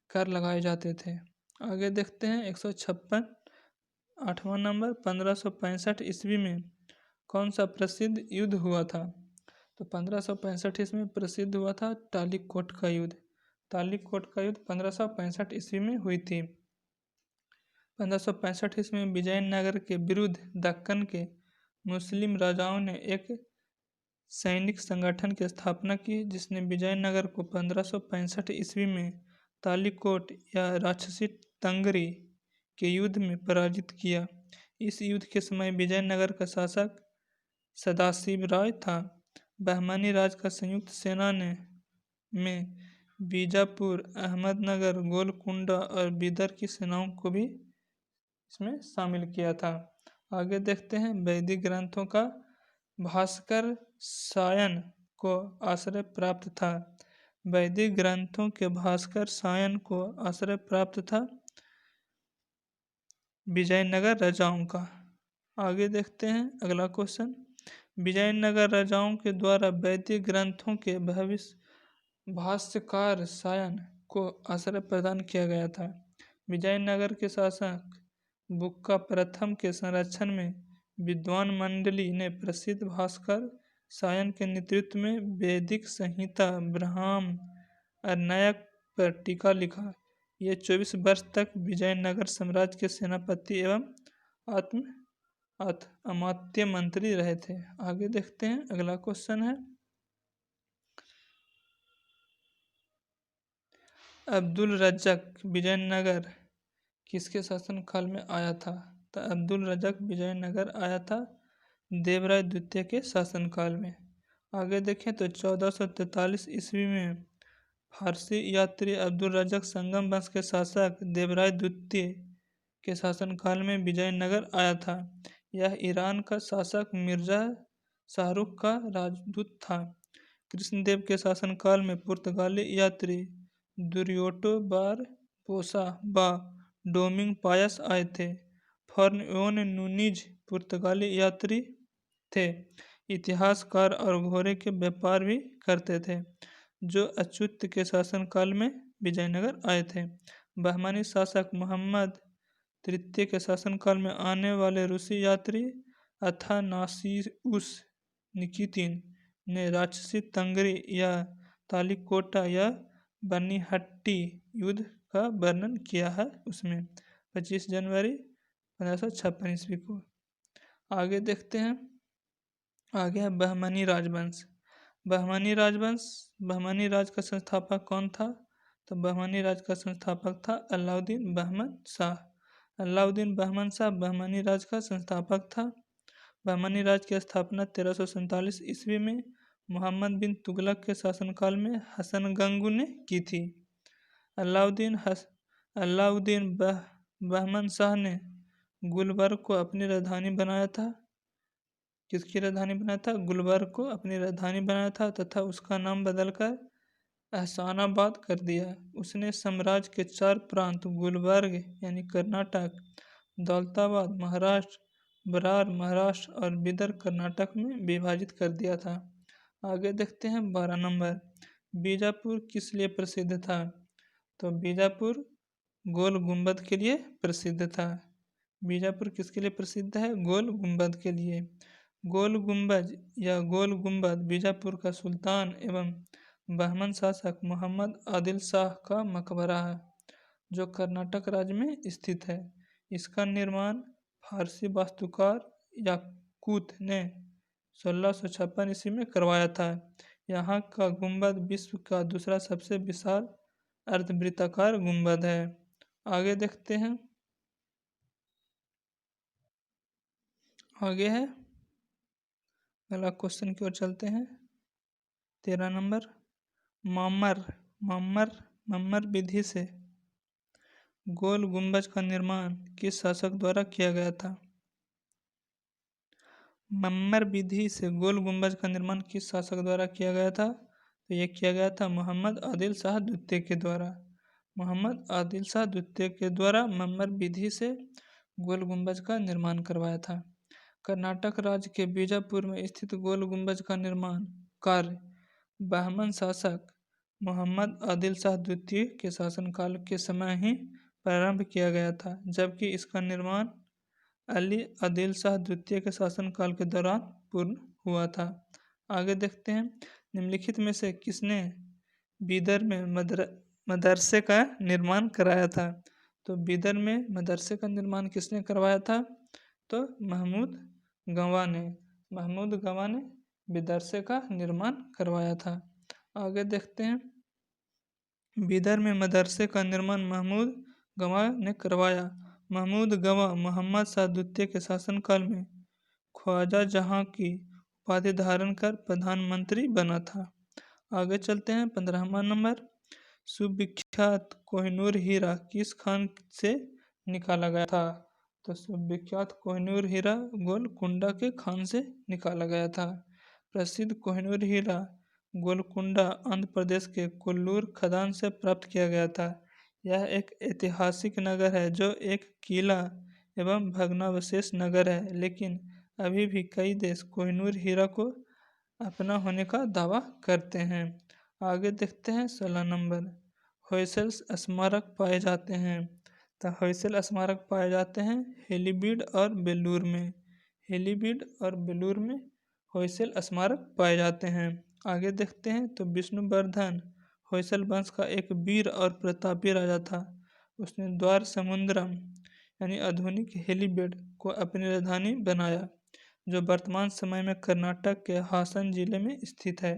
कर लगाए जाते थे। आगे देखते हैं 156 8वां नंबर 1565 ईस्वी में कौन सा प्रसिद्ध युद्ध हुआ था? तो 1565 ईस्वी में प्रसिद्ध हुआ था तालिकोट का युद्ध। तालिकोट का युद्ध 1565 ईस्वी में हुई थी। 1565 ईस्वी में विजयनगर के विरुद्ध दक्कन के मुस्लिम राजाओं ने एक सैनिक संगठन की स्थापना की, जिसने विजयनगर को 1565 ईस्वी में तालिकोट या राक्षसी तंगरी के युद्ध में पराजित किया। इस युद्ध के समय विजयनगर का शासक सदाशिव राय था। बहमनी राज का संयुक्त सेना ने में बीजापुर, अहमदनगर, गोलकुंडा और बीदर की सेनाओं को भी इसमें शामिल किया था। आगे देखते हैं, वैदिक ग्रंथों का भास्कर सायन को आश्रय प्राप्त था। वैदिक ग्रंथों के भास्कर सायन को आश्रय प्राप्त था विजयनगर राजाओं का। आगे देखते हैं अगला क्वेश्चन, विजयनगर राजाओं के द्वारा वैदिक ग्रंथों के भविष्य भाष्यकार सायन को आश्रय प्रदान किया गया था। विजयनगर के शासक बुक्का प्रथम के संरक्षण में विद्वान मंडली ने प्रसिद्ध भास्कर सायन के नेतृत्व में वैदिक संहिता ब्राह्म अर्नायक पर टीका लिखा। ये 24 वर्ष तक विजयनगर साम्राज्य के सेनापति एवं अमात्य मंत्री रहे थे। आगे देखते हैं अगला क्वेश्चन है, अब्दुल रज्जक विजयनगर किसके शासनकाल में आया था? तो अब्दुल रज्जक विजयनगर आया था देवराय द्वितीय के शासनकाल में। आगे देखें तो 1443 ईस्वी में फारसी यात्री अब्दुल रज्जक संगम वंश के शासक देवराय द्वितीय के शासनकाल में विजयनगर आया था। यह ईरान का शासक मिर्जा शाहरुख का राजदूत था। कृष्णदेव के शासनकाल में पुर्तगाली यात्री दुर्योटो बारबोसा बा डोमिंग पायस आए थे। फर्नयोन नूनीज पुर्तगाली यात्री थे। इतिहासकार और घोड़े के व्यापार भी करते थे, जो अच्युत के शासनकाल में विजयनगर आए थे। बहमनी शासक मोहम्मद तृतीय के शासनकाल में आने वाले रूसी यात्री अथानासिउस निकितिन ने राक्षसी तंगरी या तालिकोटा या बनीहट्टी युद्ध का वर्णन किया है उसमें 25 जनवरी 1556 ईस्वी को। आगे देखते हैं, आगे है बहमनी राजवंश। बहमनी राज का संस्थापक कौन था? तो बहमनी राज का संस्थापक था अलाउद्दीन बहमन शाह। अलाउद्दीन बहमन शाह बहमनी राज का संस्थापक था। बहमनी राज की स्थापना 1347 ईस्वी में मोहम्मद बिन तुगलक के शासनकाल में हसन गंगू ने की थी। अलाउद्दीन बहमन शाह ने गुलबर्ग को अपनी राजधानी बनाया था। किसकी राजधानी बनाया था? गुलबर्ग को अपनी राजधानी बनाया था तथा उसका नाम बदलकर एहसानाबाद कर दिया। उसने साम्राज्य के 4 प्रांत गुलबर्ग यानी कर्नाटक, दौलताबाद महाराष्ट्र, बरार महाराष्ट्र और बिदर कर्नाटक में विभाजित कर दिया था। आगे देखते हैं 12 नंबर, बीजापुर किस लिए प्रसिद्ध था? तो बीजापुर गोल गुंबद के लिए प्रसिद्ध था। बीजापुर किसके लिए प्रसिद्ध है? गोल गुंबद के लिए। गोल गुंबद या गोल गुंबद बीजापुर का सुल्तान एवं बहमन शासक मोहम्मद आदिल शाह का मकबरा है, जो कर्नाटक राज्य में स्थित है। इसका निर्माण फारसी वास्तुकार याकूत ने 1656 ईस्वी में करवाया था। यहाँ का गुंबद विश्व का दूसरा सबसे विशाल अर्धवृत्ताकार गुंबद है। आगे देखते हैं, आगे है अगला क्वेश्चन की ओर चलते हैं। 13 नंबर, मामर मम्मर मम्मर विधि से गोल गुंबज का निर्माण किस शासक द्वारा किया गया था? मम्मर विधि से गोल गुंबज का निर्माण किस शासक द्वारा किया गया था? तो ये किया गया था मोहम्मद आदिल शाह द्वितीय के द्वारा। मोहम्मद आदिल शाह द्वितीय के द्वारा मम्मर विधि से गोल गुंबज का निर्माण करवाया था। कर्नाटक राज्य के बीजापुर में स्थित गोल गुंबज का निर्माण कार्य बहमन शासक मोहम्मद आदिल शाह द्वितीय के शासनकाल के समय ही प्रारंभ किया गया था, जबकि इसका निर्माण अली आदिल शाह द्वितीय के शासनकाल के दौरान पूर्ण हुआ था। आगे देखते हैं, निम्नलिखित में से किसने बीदर में मदरसे का निर्माण कराया था? तो बीदर में मदरसे का निर्माण किसने करवाया था? तो महमूद गंवा ने मदरसे का निर्माण करवाया था। आगे देखते हैं, बीदर में मदरसे का निर्माण महमूद गंवा ने करवाया। महमूद गंवा मोहम्मद शाह द्वितीय के शासनकाल में ख्वाजा जहां की उपाधि धारण कर प्रधानमंत्री बना था। आगे चलते हैं, 15वां नंबर, सुविख्यात कोहिनूर हीरा किस खान से निकाला गया था? तो सुविख्यात कोहिनूर हीरा गोलकुंडा के खान से निकाला गया था। प्रसिद्ध कोहिनूर हीरा गोलकुंडा आंध्र प्रदेश के कोल्लूर खदान से प्राप्त किया गया था। यह एक ऐतिहासिक नगर है जो एक किला एवं भग्नावशेष नगर है, लेकिन अभी भी कई देश कोहिनूर हीरा को अपना होने का दावा करते हैं। आगे देखते हैं, 16 नंबर, होयसल स्मारक पाए जाते हैं। तो होयसल स्मारक पाए जाते हैं हेलीबीड और बेलूर में। हेलीबीड और बेलूर में होयसल स्मारक पाए जाते हैं। आगे देखते हैं, तो विष्णुवर्धन होयसल वंश का एक वीर और प्रतापी राजा था। उसने द्वार समुद्रम यानी आधुनिक हेलीबीड को अपनी राजधानी बनाया, जो वर्तमान समय में कर्नाटक के हासन जिले में स्थित है।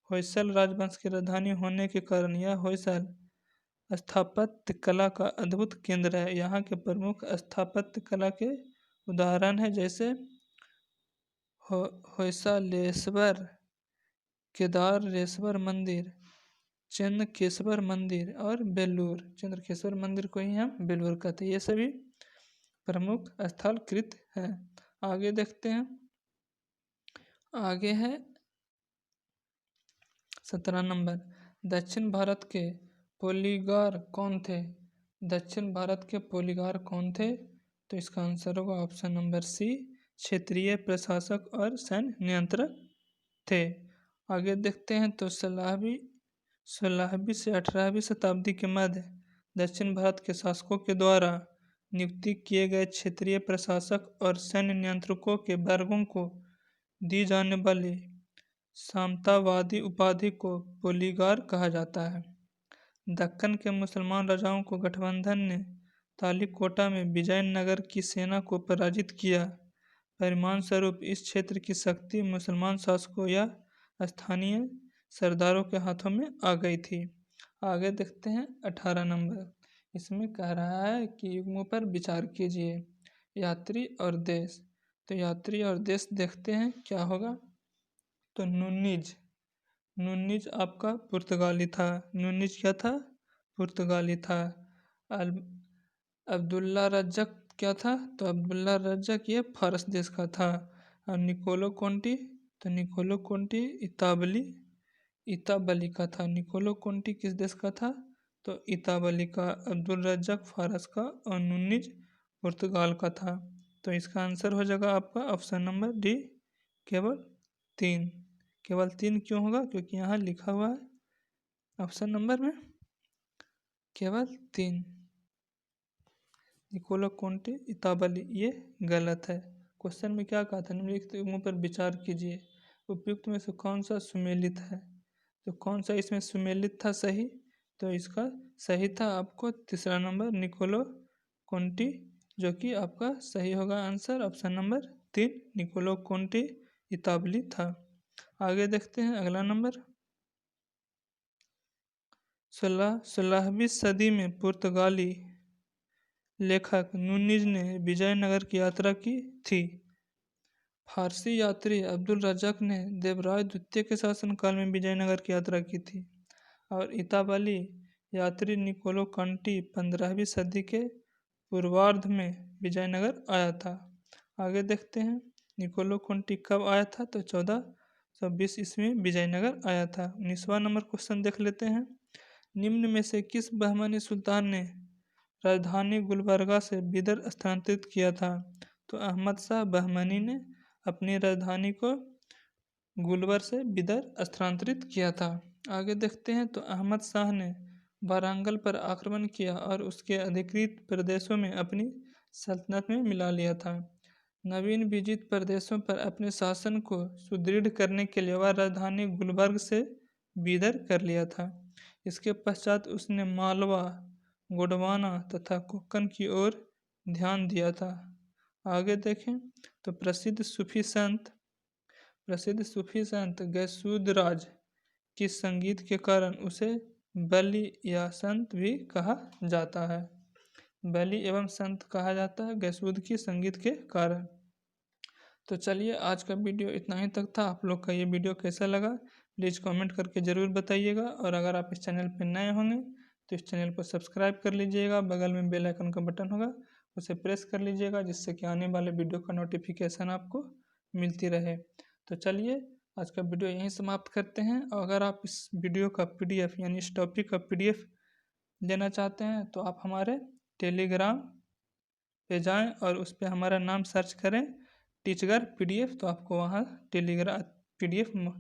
होयसल राजवंश की राजधानी होने के कारण यह होयसल स्थापत्य कला का अद्भुत केंद्र है। यहाँ के प्रमुख स्थापत्य कला के उदाहरण है जैसे होयसालेश्वर, केदारेश्वर मंदिर, चंद्रकेश्वर मंदिर और बेलूर। चंद्रकेश्वर मंदिर को ही हम बेलूर कहते हैं। ये सभी प्रमुख स्थल कृत हैं। आगे देखते हैं, आगे है 17 नंबर, दक्षिण भारत के पोलीगार कौन थे? दक्षिण भारत के पोलीगार कौन थे? तो इसका आंसर होगा ऑप्शन नंबर सी, क्षेत्रीय प्रशासक और सैन्य नियंत्रक थे। आगे देखते हैं, तो 16वीं से 18वीं शताब्दी के मध्य दक्षिण भारत के शासकों के द्वारा नियुक्ति किए गए क्षेत्रीय प्रशासक और सैन्य नियंत्रकों के वर्गों को दी जाने वाली सामंतवादी उपाधि को पोलीगार कहा जाता है। दक्कन के मुसलमान राजाओं को गठबंधन ने तालिकोटा में विजयनगर की सेना को पराजित किया। परिणाम स्वरूप इस क्षेत्र की शक्ति मुसलमान शासकों या स्थानीय सरदारों के हाथों में आ गई थी। आगे देखते हैं, 18 नंबर, इसमें कह रहा है कि युग्मों पर विचार कीजिए। यात्री और देश, तो यात्री और देश देखते हैं क्या होगा। तो नूनीज आपका पुर्तगाली था। नूनीज क्या था? पुर्तगाली था। अब्दुल्ला रज्जक क्या था? तो अब्दुल्ला रज्जक ये फारस देश का था। और निकोलो कोंटी, तो निकोलो कोंटी इताबली का था। निकोलो कोंटी किस देश का था? तो इताबली का। अब्दुल रज्जक फारस का और नूनीज पुर्तगाल का था। तो इसका आंसर हो जाएगा आपका ऑप्शन नंबर डी, केवल 3। केवल 3 क्यों होगा? क्योंकि यहाँ लिखा हुआ है ऑप्शन नंबर में केवल 3। निकोलो कोंटी इताबली, ये गलत है। क्वेश्चन में क्या कहा था? निम्नलिखित युग्मों पर विचार कीजिए, उपयुक्त में से कौन सा सुमेलित है? तो कौन सा इसमें सुमेलित था सही? तो इसका सही था आपको 3रा नंबर निकोलो कोंटी, जो कि आपका सही होगा answer option number 3 Niccolo Conti इताबली था। आगे देखते हैं अगला नंबर, 16वीं सदी में पुर्तगाली लेखक नूनीज ने विजयनगर की यात्रा की थी। फारसी यात्री अब्दुल रज्जक ने देवराय द्वितीय के शासनकाल में विजयनगर की यात्रा की थी। और इतालवी यात्री निकोलो कंटी 15वीं सदी के पूर्वार्ध में विजयनगर आया था। आगे देखते हैं निकोलो कंटी कब आया था, तो 1420 ईस्वी में विजयनगर आया था। 19वां नंबर क्वेश्चन देख लेते हैं। निम्न में से किस बहमानी सुल्तान ने राजधानी गुलबर्गा से बिदर स्थानांतरित किया था, तो अहमद शाह बहमानी ने अपनी राजधानी को गुलबर से बिदर स्थानांतरित किया था। आगे देखते हैं तो अहमद शाह ने वारंगल पर आक्रमण किया और उसके अधिकृत प्रदेशों में अपनी सल्तनत में मिला लिया था। नवीन विजित प्रदेशों पर अपने शासन को सुदृढ़ करने के लिए वह राजधानी गुलबर्ग से बिदर कर लिया था। इसके पश्चात उसने मालवा, गोंडवाना तथा कोंकण की ओर ध्यान दिया था। आगे देखें तो प्रसिद्ध सूफी संत गैसूदराज की संगीत के कारण उसे बली या संत भी कहा जाता है। बली एवं संत कहा जाता है गैसूद की संगीत के कारण। तो चलिए आज का वीडियो इतना ही तक था। आप लोग का ये वीडियो कैसा लगा प्लीज़ कमेंट करके ज़रूर बताइएगा, और अगर आप इस चैनल पर नए होंगे तो इस चैनल को सब्सक्राइब कर लीजिएगा। बगल में बेल आइकन का बटन होगा, उसे प्रेस कर लीजिएगा, जिससे कि आने वाले वीडियो का नोटिफिकेशन आपको मिलती रहे। तो चलिए आज का वीडियो यहीं समाप्त करते हैं। और अगर आप इस वीडियो का PDF यानी इस टॉपिक का PDF लेना चाहते हैं तो आप हमारे टेलीग्राम पे जाएं और उस पर हमारा नाम सर्च करें टीचगर PDF, तो आपको वहाँ टेलीग्राम PDF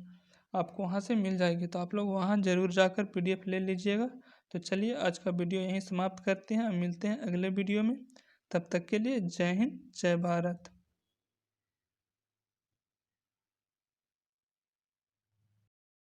आपको वहाँ से मिल जाएगी। तो आप लोग वहाँ ज़रूर जाकर PDF ले लीजिएगा। तो चलिए आज का वीडियो यहीं समाप्त करते हैं, मिलते हैं अगले वीडियो में। तब तक के लिए जय हिंद, जय भारत।